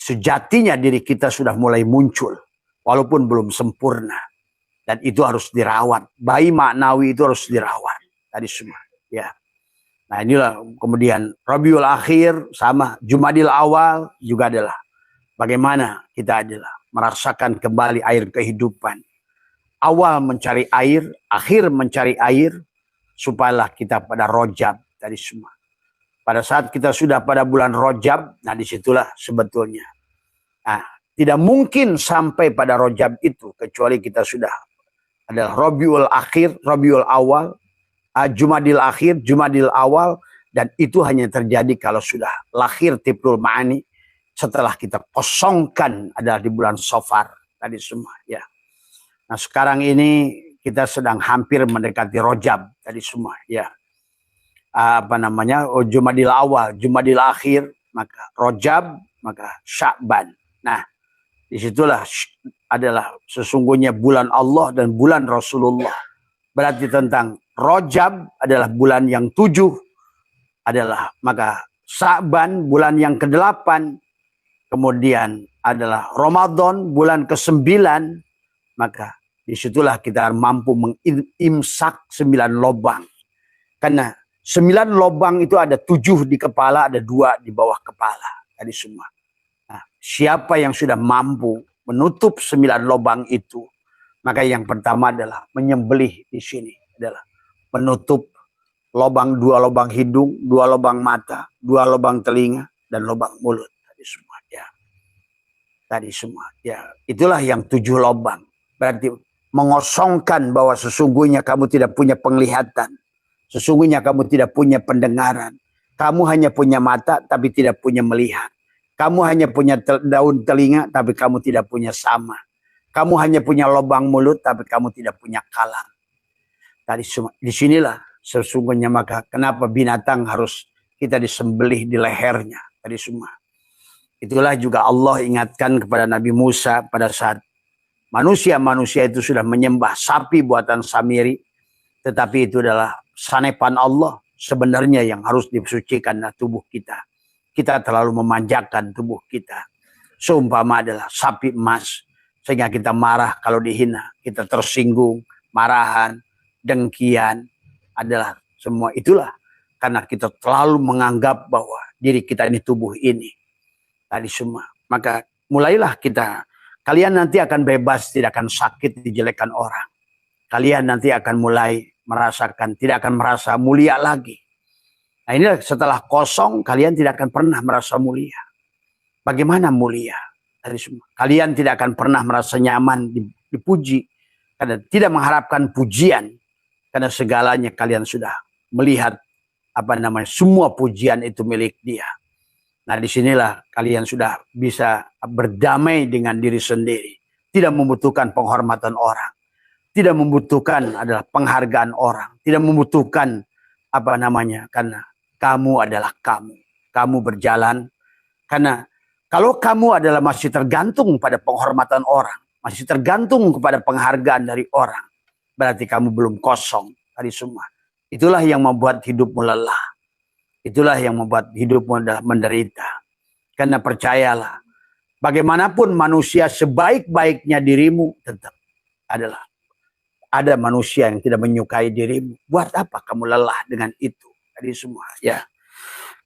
sejatinya diri kita sudah mulai muncul, walaupun belum sempurna. Dan itu harus dirawat. Bayi maknawi itu harus dirawat. Tadi semua. Ya. Nah inilah kemudian Rabiul Akhir sama Jumadil Awal juga adalah bagaimana kita adalah merasakan kembali air kehidupan. Awal mencari air, akhir mencari air, supaya kita pada Rojab tadi semua. Pada saat kita sudah pada bulan Rojab, nah disitulah sebetulnya. Nah, tidak mungkin sampai pada Rojab itu, kecuali kita sudah adalah Rabiul Akhir, Rabiul Awal, Jumadil Akhir, Jumadil Awal, dan itu hanya terjadi kalau sudah lahir Tibrul Ma'ani, setelah kita kosongkan adalah di bulan Safar tadi semua ya. Nah sekarang ini kita sedang hampir mendekati Rojab tadi semua ya. Jumadil Awal, Jumadil Akhir, maka Rojab, maka Sya'ban. Nah disitulah adalah sesungguhnya bulan Allah dan bulan Rasulullah. Berarti tentang Rojab adalah bulan yang 7, adalah maka Sya'ban bulan yang ke-8, kemudian adalah Ramadan bulan ke-9, maka disitulah kita mampu mengimsak 9 lobang. Karena 9 lobang itu ada 7 di kepala, ada 2 di bawah kepala. Tadi semua. Nah, siapa yang sudah mampu menutup 9 lobang itu, maka yang pertama adalah menyembelih di sini adalah menutup lubang, 2 lubang hidung, 2 lubang mata, 2 lubang telinga, dan lubang mulut. Tadi semua ya. Tadi semua ya. Itulah yang 7 lubang. Berarti mengosongkan bahwa sesungguhnya kamu tidak punya penglihatan. Sesungguhnya kamu tidak punya pendengaran. Kamu hanya punya mata tapi tidak punya melihat. Kamu hanya punya daun telinga tapi kamu tidak punya sama. Kamu hanya punya lubang mulut tapi kamu tidak punya kalam. Tadi semua. Disinilah sesungguhnya maka kenapa binatang harus kita disembelih di lehernya. Tadi semua. Itulah juga Allah ingatkan kepada Nabi Musa pada saat manusia-manusia itu sudah menyembah sapi buatan Samiri. Tetapi itu adalah sanepan Allah sebenarnya yang harus disucikan tubuh kita. Kita terlalu memanjakan tubuh kita. Seumpama adalah sapi emas. Sehingga kita marah kalau dihina. Kita tersinggung, marahan, dengkian. Adalah semua itulah. Karena kita terlalu menganggap bahwa diri kita ini tubuh ini. Tadi semua. Maka mulailah kita. Kalian nanti akan bebas, tidak akan sakit, dijelekan orang. Kalian nanti akan mulai merasakan, tidak akan merasa mulia lagi. Nah ini setelah kosong, kalian tidak akan pernah merasa mulia. Bagaimana mulia? Tadi semua. Kalian tidak akan pernah merasa nyaman dipuji. Karena tidak mengharapkan pujian. Karena segalanya kalian sudah melihat semua pujian itu milik dia. Nah disinilah kalian sudah bisa berdamai dengan diri sendiri. Tidak membutuhkan penghormatan orang. Tidak membutuhkan adalah penghargaan orang. Tidak membutuhkan karena kamu adalah kamu. Kamu berjalan. Karena kalau kamu adalah masih tergantung pada penghormatan orang. Masih tergantung kepada penghargaan dari orang. Berarti kamu belum kosong tadi semua. Itulah yang membuat hidupmu lelah. Itulah yang membuat hidupmu menderita. Karena percayalah, bagaimanapun manusia sebaik-baiknya dirimu, tetap ada manusia yang tidak menyukai dirimu. Buat apa kamu lelah dengan itu? Tadi semua ya.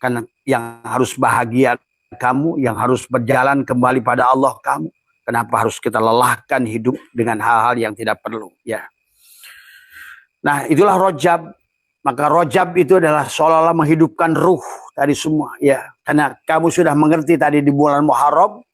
Karena yang harus bahagia kamu, yang harus berjalan kembali pada Allah kamu. Kenapa harus kita lelahkan hidup dengan hal-hal yang tidak perlu? Ya. Nah itulah Rojab. Maka Rojab itu adalah seolah-olah menghidupkan ruh tadi semua. Ya, karena kamu sudah mengerti tadi di bulan Muharram,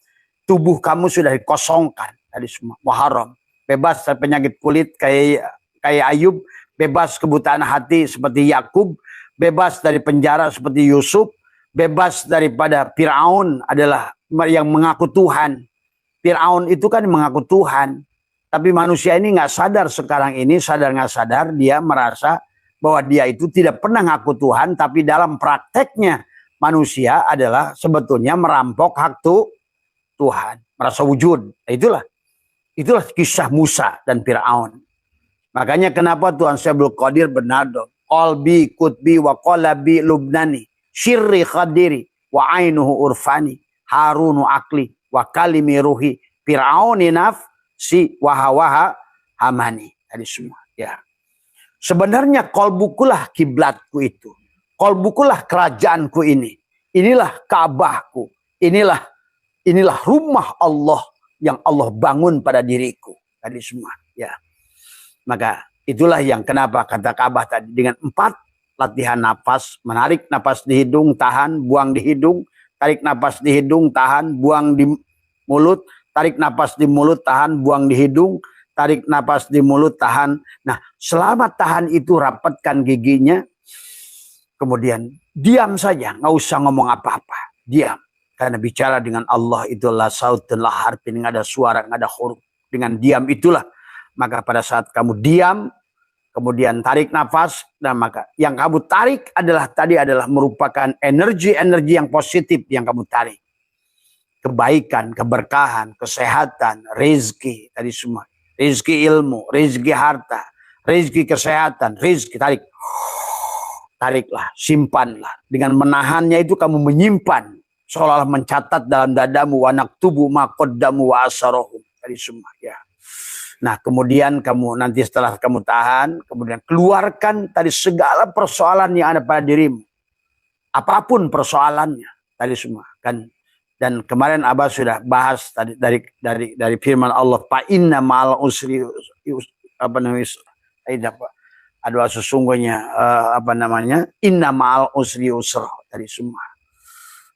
tubuh kamu sudah dikosongkan tadi semua. Muharram, bebas dari penyakit kulit kayak Ayub, bebas kebutaan hati seperti Yakub, bebas dari penjara seperti Yusuf, bebas daripada Firaun adalah yang mengaku Tuhan. Firaun itu kan mengaku Tuhan, tapi manusia ini nggak sadar sekarang ini, sadar nggak sadar dia merasa bahwa dia itu tidak pernah ngaku Tuhan, tapi dalam prakteknya manusia adalah sebetulnya merampok hak Tuhan, merasa wujud. Itulah kisah Musa dan Firaun. Makanya kenapa Tuhan Syabul Qadir bernado, qalbi kutbi wa qalabi lubnani, syirri khadiri wa ainuhu urfani, harunu akli wa kalimi ruhi fir'auni nafsi wahawaha hamani. Tadi semua ya. Sebenarnya kolbukulah kiblatku itu. Kolbukulah kerajaanku ini. Inilah Ka'bahku. Inilah rumah Allah yang Allah bangun pada diriku. Tadi semua ya. Maka itulah yang kenapa kata Ka'bah tadi dengan 4 latihan nafas, menarik nafas di hidung, tahan, buang di hidung, tarik nafas di hidung, tahan, buang di mulut, tarik nafas di mulut, tahan, buang di hidung, tarik nafas di mulut, tahan. Nah, selama tahan itu rapatkan giginya, kemudian diam saja, nggak usah ngomong apa-apa, diam. Karena bicara dengan Allah itulah saut dan la harfin, nggak ada suara, nggak ada huruf. Dengan diam itulah, maka pada saat kamu diam, kemudian tarik nafas, dan maka yang kamu tarik adalah merupakan energi-energi yang positif yang kamu tarik. Kebaikan, keberkahan, kesehatan, rezeki, tadi semua. Rezeki ilmu, rezeki harta, rezeki kesehatan, rezeki tarik. Tariklah, simpanlah. Dengan menahannya itu kamu menyimpan. Seolah-olah mencatat dalam dadamu, wa naktubu ma qaddamu wa asarahum. Tadi semua ya. Nah, kemudian kamu nanti setelah kamu tahan, kemudian keluarkan tadi segala persoalan yang ada pada dirimu. Apapun persoalannya, tadi semua kan. Dan kemarin Abah sudah bahas tadi dari firman Allah, fa inna ma'al usri sesungguhnya inna ma'al usri usra tadi semua.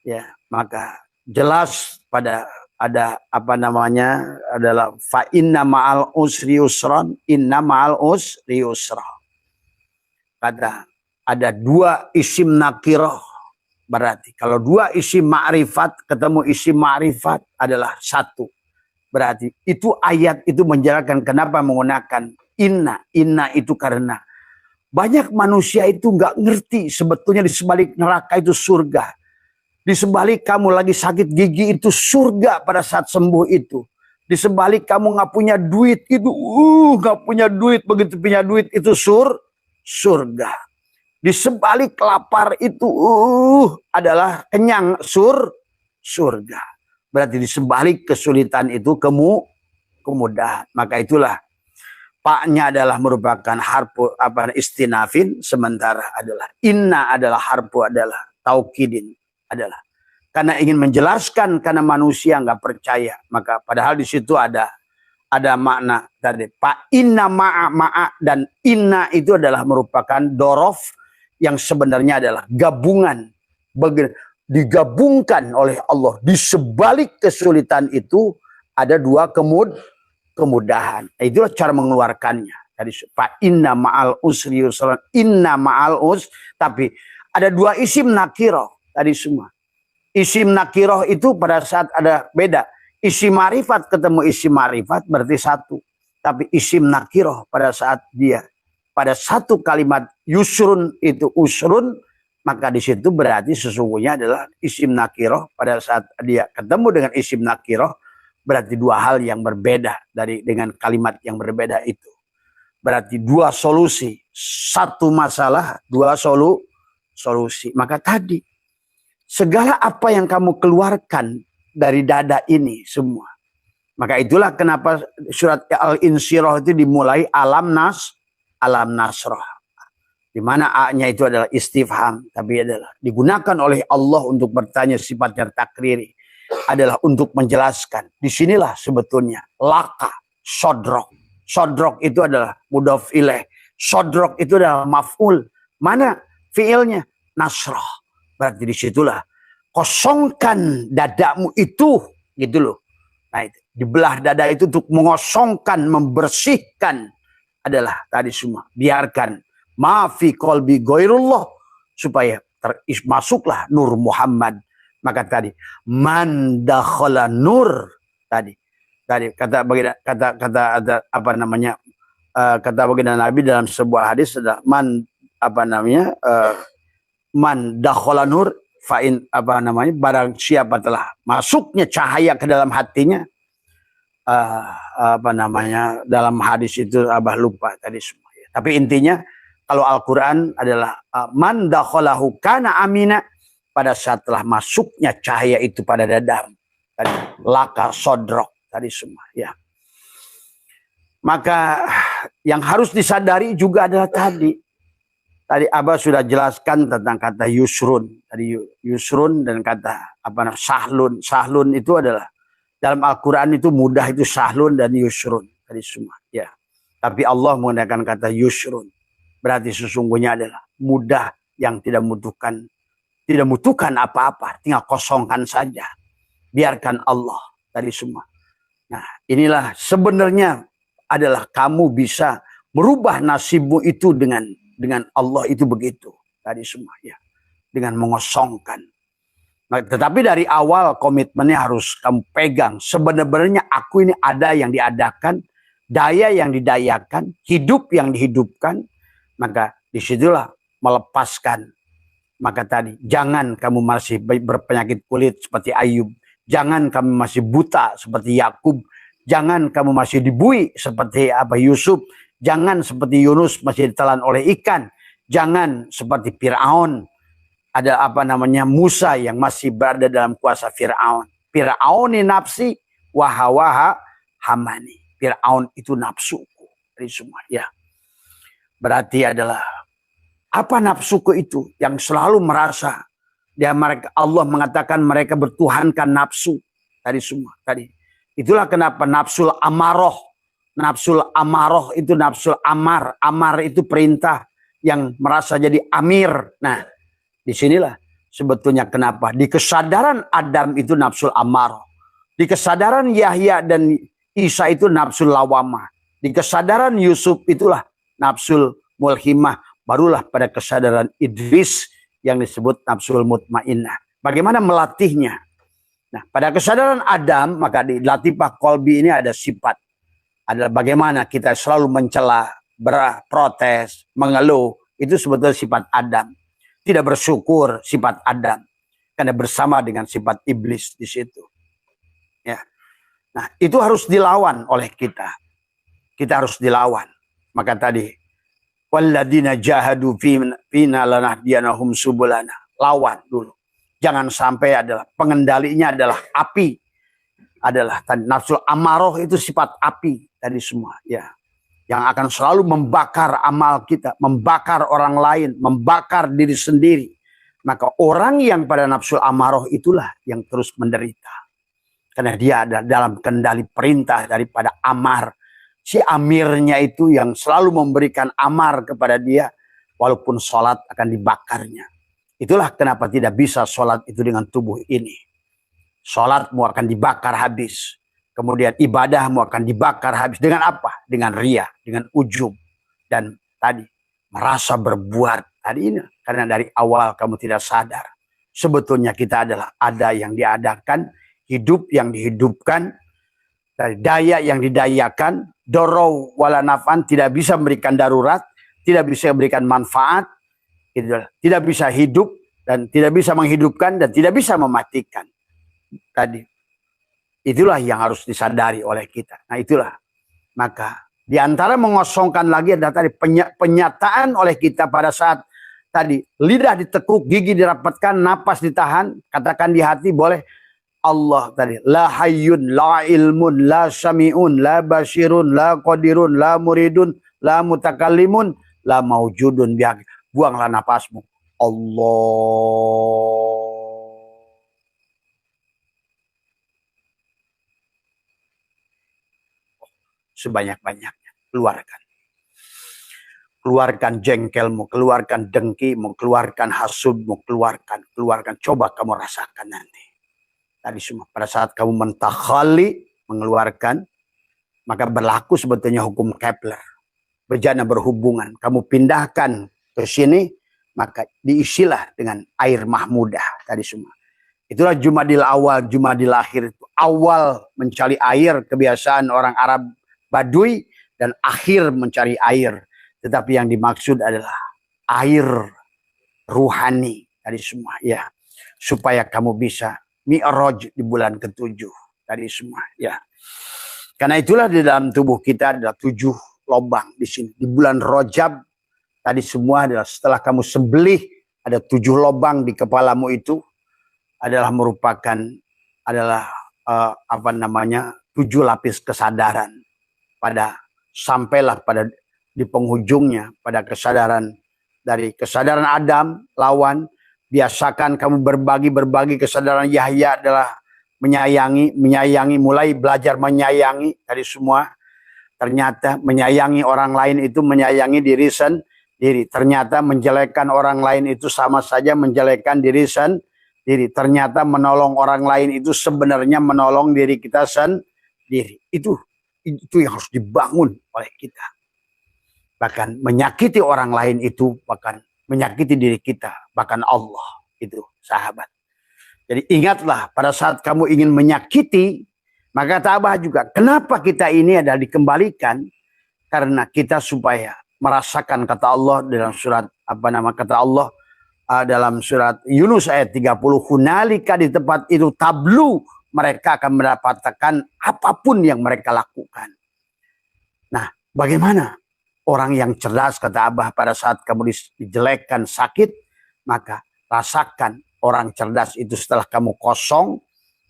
Ya, maka jelas pada ada adalah fa inna ma'al usri usran, inna ma'al usri usra. Kata ada 2 isim nakirah. Berarti kalau 2 isim ma'rifat ketemu isim ma'rifat adalah 1. Berarti itu ayat itu menjelaskan kenapa menggunakan inna. Inna itu karena banyak manusia itu nggak ngerti sebetulnya di sebalik neraka itu surga. Di sebalik kamu lagi sakit gigi itu surga pada saat sembuh itu. Di sebalik kamu nggak punya duit itu, nggak punya duit, begitu punya duit itu surga. Di sebalik lapar itu adalah kenyang surga. Berarti di sebalik kesulitan itu kemudahan. Maka itulah paknya adalah merupakan harfu istinafin, sementara adalah inna adalah harfu adalah taukidin adalah karena ingin menjelaskan karena manusia nggak percaya, maka padahal di situ ada makna tadi pak inna ma'a dan inna itu adalah merupakan dorof yang sebenarnya adalah gabungan, digabungkan oleh Allah. Di sebalik kesulitan itu ada 2 kemudahan. Itulah cara mengeluarkannya. Tadi fa inna ma'al usri yusra, inna ma'al tapi ada 2 isim nakirah tadi semua. Isim nakirah itu pada saat ada beda. Isim ma'rifat ketemu isim ma'rifat berarti 1. Tapi isim nakirah pada saat dia pada satu kalimat yusrun itu usrun, maka di situ berarti sesungguhnya adalah isim nakirah pada saat dia ketemu dengan isim nakirah berarti 2 hal yang berbeda dengan kalimat yang berbeda itu. Berarti 2 solusi, 1 masalah, 2 solusi. Maka tadi segala apa yang kamu keluarkan dari dada ini semua. Maka itulah kenapa surat Al-Insyirah itu dimulai alam nasrah. Di mana A-nya itu adalah istifham, tapi adalah digunakan oleh Allah untuk bertanya sifatnya takriri. Adalah untuk menjelaskan. Disinilah sebetulnya laka, sodrok. Sodrok itu adalah mudhaf ilaih. Sodrok itu adalah maf'ul. Mana fiilnya? Nasrah. Berarti disitulah kosongkan dadamu itu, gitu loh. Nah, itu dibelah dada itu untuk mengosongkan, membersihkan adalah tadi semua. Biarkan maafi qalbi ghairullah supaya masuklah nur Muhammad. Maka tadi man dakhala nur tadi kata baginda Nabi dalam sebuah hadis adalah man dakhala nur fa'in barang siapa telah masuknya cahaya ke dalam hatinya dalam hadis itu Abah lupa tadi semua. Tapi intinya kalau Al-Qur'an adalah man dakhalahu kana amina, pada saat telah masuknya cahaya itu pada dadamu tadi laka sodrok tadi semua ya. Maka yang harus disadari juga adalah tadi Abah sudah jelaskan tentang kata yusrun. Tadi yusrun dan kata sahlun. Sahlun itu adalah dalam Al-Quran itu mudah, itu sahlun dan yusrun. Tadi semua. Ya. Tapi Allah menggunakan kata yusrun. Berarti sesungguhnya adalah mudah yang tidak membutuhkan apa-apa. Tinggal kosongkan saja. Biarkan Allah. Tadi semua. Nah inilah sebenarnya adalah kamu bisa merubah nasibmu itu dengan Allah itu begitu tadi semua ya, dengan mengosongkan. Nah, tetapi dari awal komitmennya harus kamu pegang. Sebenarnya aku ini ada yang diadakan, daya yang didayakan, hidup yang dihidupkan. Maka disitulah melepaskan. Maka tadi jangan kamu masih berpenyakit kulit seperti Ayub, jangan kamu masih buta seperti Yakub, jangan kamu masih dibui seperti Yusuf. Jangan seperti Yunus masih ditelan oleh ikan. Jangan seperti Fir'aun. Ada Musa yang masih berada dalam kuasa Fir'aun. Fir'auni nafsi wahawaha hamani. Fir'aun itu nafsuku. Dari semua ya. Berarti adalah apa nafsuku itu yang selalu merasa Allah mengatakan mereka bertuhankan nafsu. Tadi semua. Tadi. Itulah kenapa nafsul amaroh. Nafsul amaroh itu nafsul amar. Amar itu perintah yang merasa jadi amir. Nah, disinilah sebetulnya kenapa. Di kesadaran Adam itu nafsul amaroh. Di kesadaran Yahya dan Isa itu nafsul lawamah. Di kesadaran Yusuf itulah nafsul mulhimah. Barulah pada kesadaran Idris yang disebut nafsul mutmainnah. Bagaimana melatihnya? Nah, pada kesadaran Adam, maka di latifah kolbi ini ada sifat. Adalah bagaimana kita selalu mencela, berprotes, mengeluh. Itu sebetulnya sifat Adam. Tidak bersyukur sifat Adam. Karena bersama dengan sifat iblis di situ. Ya. Nah, itu harus dilawan oleh kita. Kita harus dilawan. Maka tadi, walladzina jahadu fina lanahdiyanahum subulana. Lawan dulu. Jangan sampai adalah pengendalinya adalah api. Adalah tadi nafsu amaroh itu sifat api tadi semua ya, yang akan selalu membakar amal kita, membakar orang lain, membakar diri sendiri. Maka orang yang pada nafsu amaroh itulah yang terus menderita, karena dia ada dalam kendali perintah daripada amar. Si amirnya itu yang selalu memberikan amar kepada dia, walaupun sholat akan dibakarnya. Itulah kenapa tidak bisa sholat itu dengan tubuh ini. Sholatmu akan dibakar habis. Kemudian ibadahmu akan dibakar habis. Dengan apa? Dengan riya, dengan ujub. Dan tadi merasa berbuat. Tadi ini. Karena dari awal kamu tidak sadar. Sebetulnya kita adalah ada yang diadakan. Hidup yang dihidupkan. Dari daya yang didayakan. Dorau wala naf'an. Tidak bisa memberikan darurat. Tidak bisa memberikan manfaat. Tidak bisa hidup. Dan tidak bisa menghidupkan. Dan tidak bisa mematikan. Tadi itulah yang harus disadari oleh kita. Nah itulah, maka diantara mengosongkan lagi adalah tadi penyataan oleh kita pada saat tadi lidah ditekuk, gigi dirapatkan, napas ditahan, katakan di hati boleh. Allah tadi la hayyun la ilmun la sami'un la basirun la qadirun la muridun la mutakallimun la maujudun biak. Buanglah napasmu. Allah. Sebanyak-banyaknya. Keluarkan. Keluarkan jengkelmu, keluarkan dengkimu, keluarkan hasudmu, keluarkan. Coba kamu rasakan nanti. Tadi semua pada saat kamu mentakhali, mengeluarkan, maka berlaku sebetulnya hukum Kepler. Bejana berhubungan. Kamu pindahkan ke sini, maka diisilah dengan air mahmudah. Tadi semua. Itulah Jumadil awal, Jumadil akhir. Awal mencari air, kebiasaan orang Arab Baduy, dan akhir mencari air. Tetapi yang dimaksud adalah air ruhani tadi semua ya. Supaya kamu bisa mi'raj di bulan ke-7 tadi semua ya. Karena itulah di dalam tubuh kita ada 7 lubang di sini. Di bulan Rajab tadi semua adalah setelah kamu sembelih ada 7 lubang di kepalamu itu adalah merupakan 7 lapis kesadaran. Sampailah pada di penghujungnya pada kesadaran, dari kesadaran Adam lawan, biasakan kamu berbagi kesadaran Yahya adalah menyayangi, mulai belajar menyayangi dari semua. Ternyata menyayangi orang lain itu menyayangi diri sendiri. Ternyata menjelekkan orang lain itu sama saja menjelekkan diri sendiri. Ternyata menolong orang lain itu sebenarnya menolong diri kita sendiri. Itu yang harus dibangun oleh kita. Bahkan menyakiti orang lain itu bahkan menyakiti diri kita, bahkan Allah itu, sahabat. Jadi ingatlah pada saat kamu ingin menyakiti, maka kata Abah juga, kenapa kita ini adalah dikembalikan? Karena kita supaya merasakan kata Allah dalam surat dalam surat Yunus ayat 30, hunalika, di tempat itu tablu, mereka akan mendapatkan apapun yang mereka lakukan. Nah, bagaimana orang yang cerdas, kata Abah, pada saat kamu dijelekkan sakit, maka rasakan orang cerdas itu setelah kamu kosong,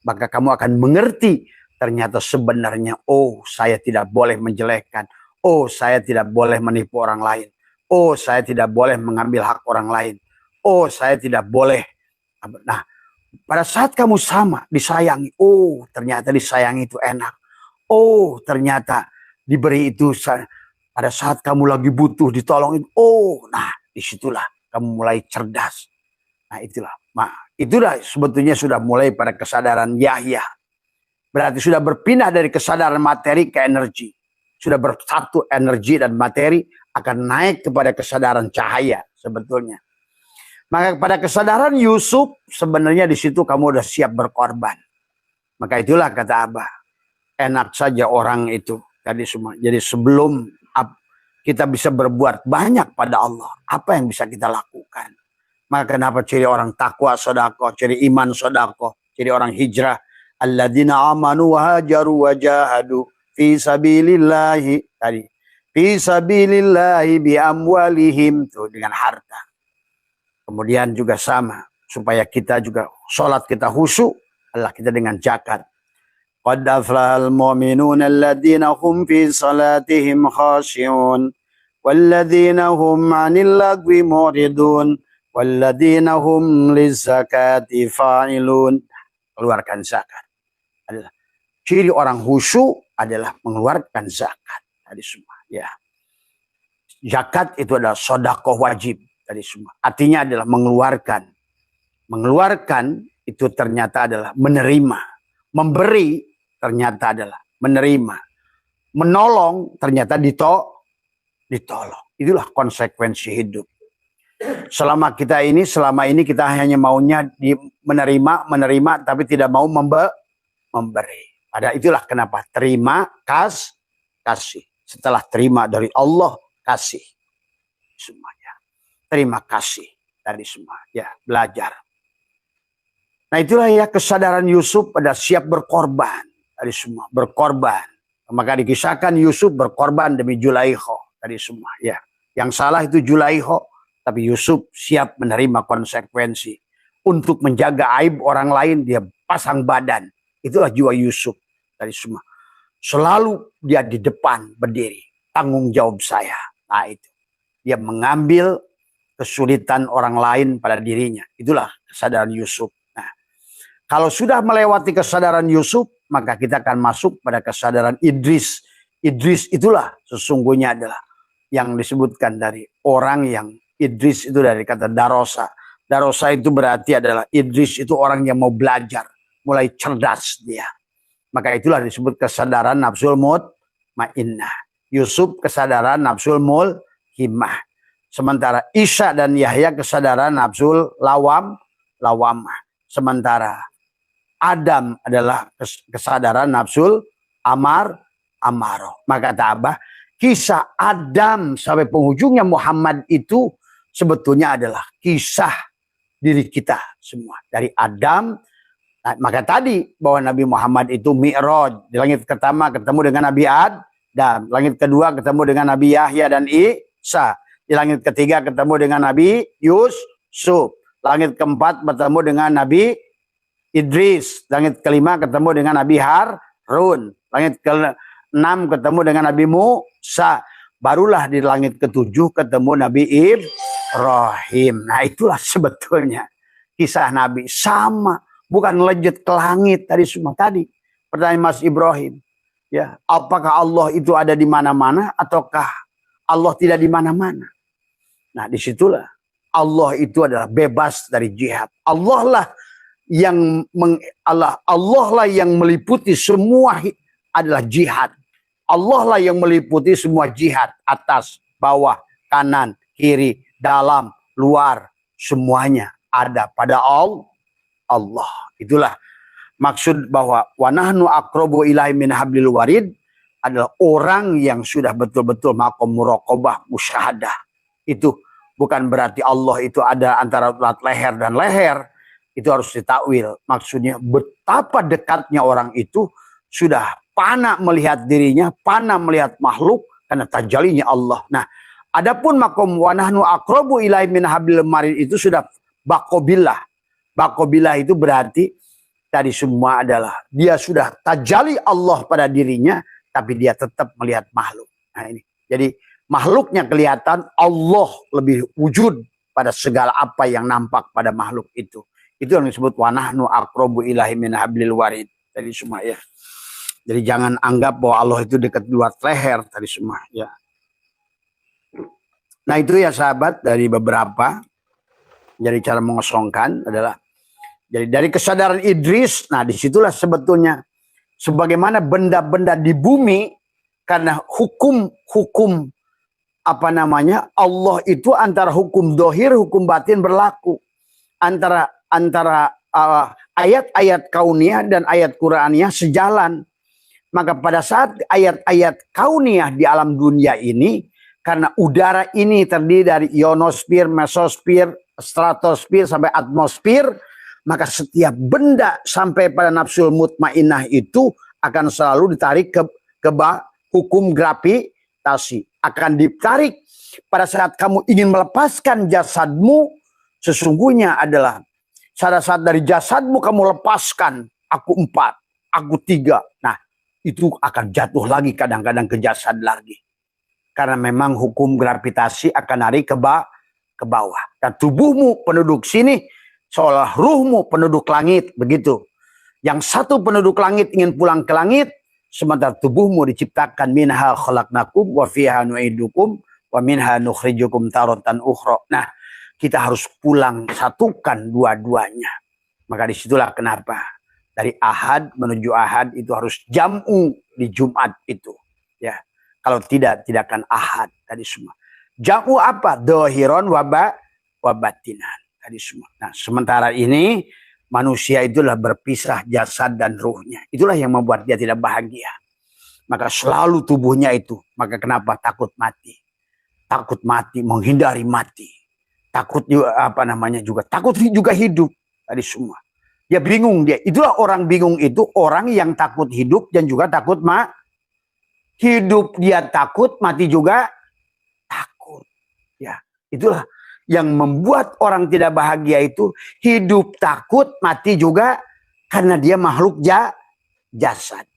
maka kamu akan mengerti ternyata sebenarnya, oh saya tidak boleh menjelekkan, oh saya tidak boleh menipu orang lain, oh saya tidak boleh mengambil hak orang lain, oh saya tidak boleh. Nah, pada saat kamu sama disayangi, oh ternyata disayangi itu enak, oh ternyata diberi itu pada saat kamu lagi butuh ditolongin, oh nah disitulah kamu mulai cerdas. Nah itulah sebetulnya sudah mulai pada kesadaran Yahya. Berarti sudah berpindah dari kesadaran materi ke energi. Sudah bersatu energi dan materi, akan naik kepada kesadaran cahaya sebetulnya. Maka pada kesadaran Yusuf, sebenarnya di situ kamu udah siap berkorban. Maka itulah kata Abah, enak saja orang itu tadi semua. Jadi sebelum kita bisa berbuat banyak pada Allah, apa yang bisa kita lakukan? Maka kenapa ciri orang takwa sedekah, ciri iman sedekah, ciri orang hijrah, alladzina amanu wa hajaru wa jahadu fi sabilillahi, tadi fi sabilillahi bi amwalihim, tuh dengan harta. Kemudian juga sama, supaya kita juga sholat kita khusyuk adalah kita dengan zakat. Qad aflahal mu'minuna alladzina hum fi salatihim khashi'un walladzina hum 'anil lagwi mu'ridun walladzina hum lizakati fa'ilun. Keluarkan zakat. Adalah ciri orang khusyuk adalah mengeluarkan zakat tadi semua, ya. Zakat itu adalah sedekah wajib tadi semua. Artinya adalah mengeluarkan. Mengeluarkan itu ternyata adalah menerima. Memberi ternyata adalah menerima. Menolong ternyata ditolong. Itulah konsekuensi hidup. Selama ini kita hanya maunya menerima tapi tidak mau memberi. Pada itulah kenapa terima kasih. Setelah terima dari Allah, kasih semuanya. Terima kasih dari semua, ya, belajar. Nah itulah ya kesadaran Yusuf pada siap berkorban dari semua, berkorban. Maka dikisahkan Yusuf berkorban demi Zulaikha tadi semua, ya. Yang salah itu Zulaikha, tapi Yusuf siap menerima konsekuensi. Untuk menjaga aib orang lain, dia pasang badan. Itulah jiwa Yusuf dari semua. Selalu dia di depan berdiri. Tanggung jawab saya. Nah itu. Dia mengambil kesulitan orang lain pada dirinya. Itulah kesadaran Yusuf. Nah, kalau sudah melewati kesadaran Yusuf, maka kita akan masuk pada kesadaran Idris. Idris itulah sesungguhnya adalah yang disebutkan dari orang yang Idris itu dari kata darosa. Darosa itu berarti adalah Idris itu orang yang mau belajar. Mulai cerdas dia. Maka itulah disebut kesadaran nafsul mutmainnah. Yusuf kesadaran nafsul mulhimah. Sementara Isa dan Yahya kesadaran nafsul lawamah. Sementara Adam adalah kesadaran nafsul amarah. Maka kata Abah, kisah Adam sampai penghujungnya Muhammad itu sebetulnya adalah kisah diri kita semua. Dari Adam. Nah, maka tadi bahwa Nabi Muhammad itu Mi'raj. Di langit pertama ketemu dengan Nabi Adam. Langit kedua ketemu dengan Nabi Yahya dan Isa. Di langit ketiga ketemu dengan Nabi Yusuf. Langit keempat bertemu dengan Nabi Idris. Langit kelima ketemu dengan Nabi Harun. Langit ke-6 ketemu dengan Nabi Musa. Barulah di langit ke-7 ketemu Nabi Ibrahim. Nah itulah sebetulnya kisah Nabi. Sama. Bukan lejit ke langit tadi semua. Tadi pertanyaan Mas Ibrahim. Ya, apakah Allah itu ada di mana-mana ataukah Allah tidak di mana-mana? Nah disitulah Allah itu adalah bebas dari jihad. Allah lah yang meliputi semua adalah jihad. Allah lah yang meliputi semua jihad. Atas, bawah, kanan, kiri, dalam, luar. Semuanya ada pada Allah. Itulah maksud bahwa wa nahnu aqrabu ilaihi min hablil warid adalah orang yang sudah betul-betul maqam muraqabah musyahadah. Itu bukan berarti Allah itu ada antara leher dan leher. Itu harus ditakwil. Maksudnya betapa dekatnya orang itu sudah pana melihat dirinya, pana melihat makhluk karena tajalinya Allah. Nah, adapun maqam wa nahnu aqrabu ilaihi min hablil warid itu sudah bakobillah. Bakobillah itu berarti tadi semua adalah dia sudah tajali Allah pada dirinya, tapi dia tetap melihat makhluk. Nah ini, jadi makhluknya kelihatan, Allah lebih wujud pada segala apa yang nampak pada makhluk itu. Itu yang disebut wa nahnu aqrabu ilaihi min hablil warid tadi semua ya. Jadi jangan anggap bahwa Allah itu dekat luar leher tadi semua ya. Nah itu ya sahabat dari beberapa. Jadi cara mengosongkan adalah jadi dari kesadaran Idris, nah disitulah sebetulnya sebagaimana benda-benda di bumi karena hukum apa namanya Allah itu antara hukum dohir, hukum batin berlaku antara ayat-ayat kauniyah dan ayat Qur'aniyah sejalan. Maka pada saat ayat-ayat kauniyah di alam dunia ini karena udara ini terdiri dari ionosfer, mesosfer, stratosfer sampai atmosfer. Maka setiap benda sampai pada nafsul mutmainnah itu akan selalu ditarik ke hukum gravitasi. Akan ditarik pada saat kamu ingin melepaskan jasadmu, sesungguhnya adalah saat dari jasadmu kamu lepaskan, aku 4, aku 3. Nah itu akan jatuh lagi kadang-kadang ke jasad lagi. Karena memang hukum gravitasi akan narik ke bawah. Dan tubuhmu penduduk sini, seolah ruhmu penduduk langit, begitu. Yang satu penduduk langit ingin pulang ke langit, sementara tubuhmu diciptakan minha khalaqnakum wa fiha nu'idukum wa minha nukhrijukum taratan ukhra. Nah, kita harus pulang satukan dua-duanya. Maka disitulah kenapa dari Ahad menuju Ahad itu harus jam'u di Jumat itu. Ya, kalau tidak akan Ahad tadi semua. Jam'u apa? Dohiron wabatinan. Tadi semua. Nah, sementara ini manusia itulah berpisah jasad dan ruhnya. Itulah yang membuat dia tidak bahagia. Maka selalu tubuhnya itu. Maka kenapa takut mati? Takut mati, menghindari mati. Takut juga juga takut juga hidup. Tadi semua. Dia bingung dia. Itulah orang bingung itu orang yang takut hidup dan juga takut hidup dia takut, mati juga takut. Ya, itulah yang membuat orang tidak bahagia itu hidup takut, mati juga karena dia makhluk jasad.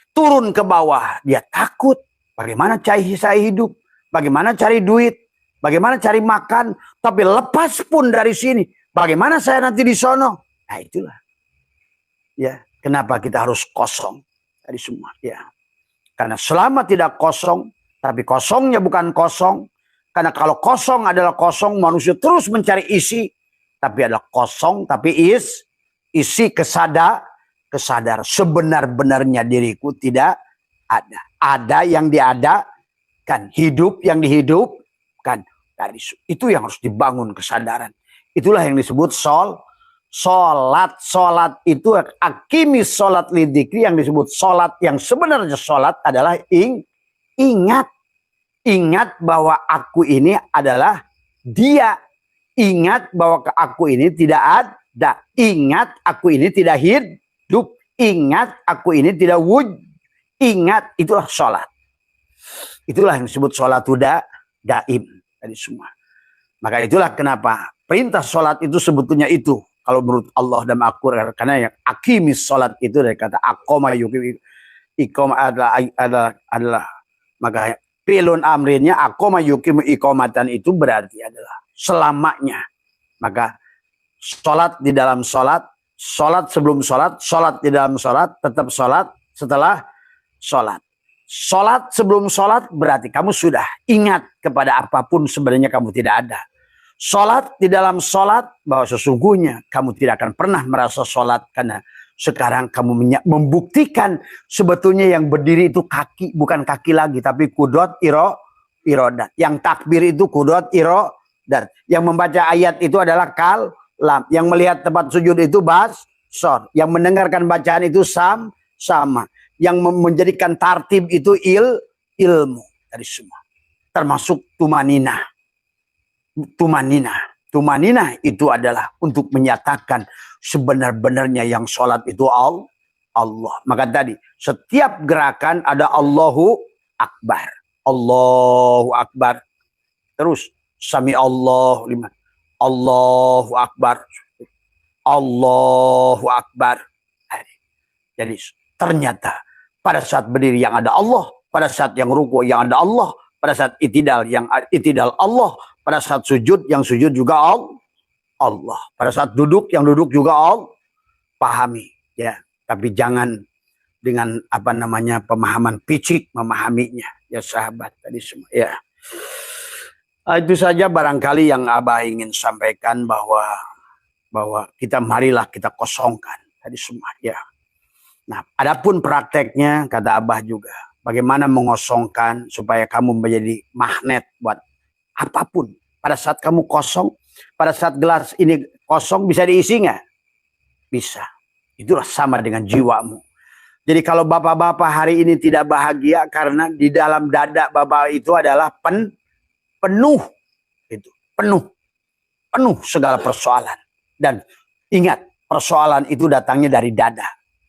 Turun ke bawah, dia takut. Bagaimana cari hidup? Bagaimana cari duit? Bagaimana cari makan? Tapi lepas pun dari sini, bagaimana saya nanti di sono? Nah itulah. Ya, kenapa kita harus kosong dari semua? Ya, karena selama tidak kosong, tapi kosongnya bukan kosong. Karena kalau kosong adalah kosong, manusia terus mencari isi. Tapi adalah kosong, tapi isi kesadaran. Sebenar-benarnya diriku tidak ada. Ada yang diadakan, hidup yang dihidupkan. Itu yang harus dibangun kesadaran. Itulah yang disebut Sholat itu akimis sholat lidzikri, yang disebut sholat yang sebenarnya sholat adalah ingat bahwa aku ini adalah dia. Ingat bahwa aku ini tidak ada. Ingat aku ini tidak hidup. Ingat aku ini tidak wujud. Ingat, itulah sholat. Itulah yang disebut sholat daim. Tadi semua. Maka itulah kenapa perintah sholat itu sebetulnya itu. kalau menurut Allah dan Al-Quran, karena yang akimis sholat itu dari kata aqoma yukim, ikom adalah maka fi'lun amrinnya aqoma yukim ikomatan itu berarti adalah selamanya. Maka sholat di dalam sholat, sholat sebelum sholat, sholat di dalam sholat, tetap sholat setelah sholat. Sholat sebelum sholat berarti kamu sudah ingat kepada apapun sebenarnya kamu tidak ada. Sholat di dalam sholat bahwa sesungguhnya kamu tidak akan pernah merasa sholat karena sekarang kamu membuktikan sebetulnya yang berdiri itu kaki, bukan kaki lagi tapi kudot irodat. Yang takbir itu kudot irodat. Yang membaca ayat itu adalah kalam. Yang melihat tempat sujud itu basor. Yang mendengarkan bacaan itu sama. Yang menjadikan tartib itu ilmu dari semua. Termasuk tumanina. Tumanina itu adalah untuk menyatakan sebenar-benarnya yang sholat itu Allah. Maka tadi setiap gerakan ada Allahu Akbar. Allahu Akbar. Terus sami Allah liman. Allahu Akbar. Allahu Akbar. Jadi ternyata pada saat berdiri yang ada Allah, pada saat yang ruku yang ada Allah, pada saat itidal yang itidal Allah, pada saat sujud yang sujud juga Allah, pada saat duduk yang duduk juga Allah. Pahami ya, tapi jangan dengan pemahaman picik memahaminya ya sahabat tadi semua ya. Itu saja barangkali yang Abah ingin sampaikan, bahwa kita marilah kita kosongkan tadi semua ya. Nah, adapun prakteknya kata Abah juga, bagaimana mengosongkan supaya kamu menjadi magnet buat apapun. Pada saat kamu kosong, pada saat gelas ini kosong bisa diisi nggak? Bisa. Itulah sama dengan jiwamu. Jadi kalau bapak-bapak hari ini tidak bahagia karena di dalam dada bapak itu adalah penuh. Itu penuh segala persoalan. Dan ingat, persoalan itu datangnya dari dada.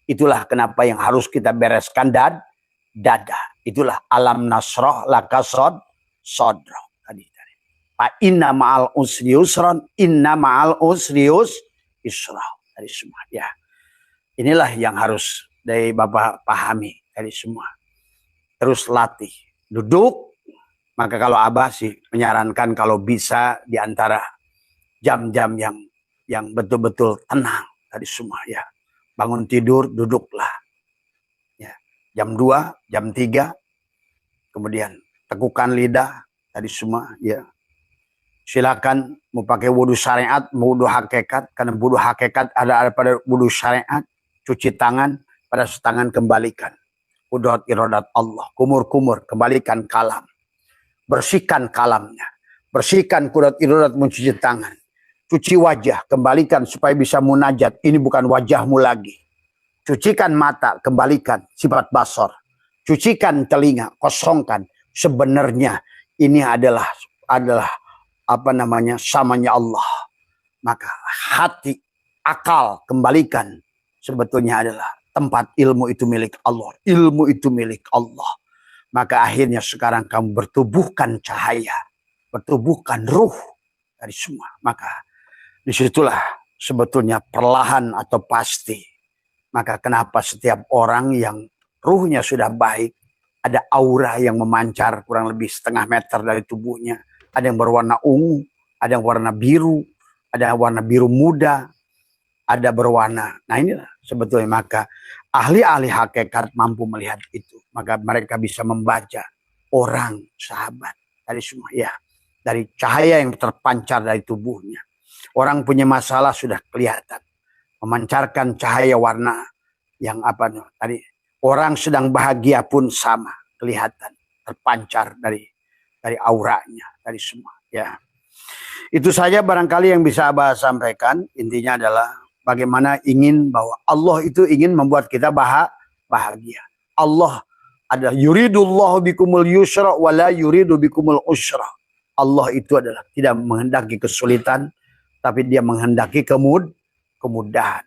Itulah kenapa yang harus kita bereskan dada. Itulah alam nasroh laka sodro. Tadi. Inna ma'al usri yusron, inna ma'al usri yusra. Tadi semua ya. Inilah yang harus dari Bapak pahami tadi semua. Terus latih. Duduk. Maka kalau Abah sih menyarankan kalau bisa di antara jam-jam yang betul-betul tenang tadi semua ya. Bangun tidur, duduklah. Ya. Jam 2, jam 3. Kemudian tekukan lidah. Tadi semua. Ya. Silakan mau pakai wudhu syariat, mau wudhu hakikat. Karena wudhu hakikat ada pada wudhu syariat. Cuci tangan, pada tangan kembalikan. Kudrat iradat Allah. Kumur-kumur, kembalikan kalam. Bersihkan kalamnya. Bersihkan kudrat iradat mencuci tangan. Cuci wajah, kembalikan supaya bisa munajat. Ini bukan wajahmu lagi. Cucikan mata, kembalikan sifat basor. Cucikan telinga, kosongkan. Sebenarnya ini adalah samanya Allah. Maka hati, akal, kembalikan. Sebetulnya adalah tempat ilmu itu milik Allah. Ilmu itu milik Allah. Maka akhirnya sekarang kamu bertubuhkan cahaya. Bertubuhkan ruh dari semua. Maka disitulah sebetulnya perlahan atau pasti. Maka kenapa setiap orang yang ruhnya sudah baik, ada aura yang memancar kurang lebih 0,5 meter dari tubuhnya. Ada yang berwarna ungu, ada yang warna biru, ada yang warna biru muda, ada berwarna. Nah inilah sebetulnya maka ahli-ahli hakikat mampu melihat itu. Maka mereka bisa membaca orang sahabat dari semua ya. Dari cahaya yang terpancar dari tubuhnya. Orang punya masalah sudah kelihatan. Memancarkan cahaya warna yang tadi. Orang sedang bahagia pun sama. Kelihatan. Terpancar dari auranya. Dari semua. Ya. Itu saja barangkali yang bisa Abah sampaikan. Intinya adalah bagaimana ingin bahwa Allah itu ingin membuat kita bahagia. Allah adalah yuridullahu bikumul yusra wa la yuridu bikumul usra. Allah itu adalah tidak menghendaki kesulitan. Tapi dia menghendaki kemudahan.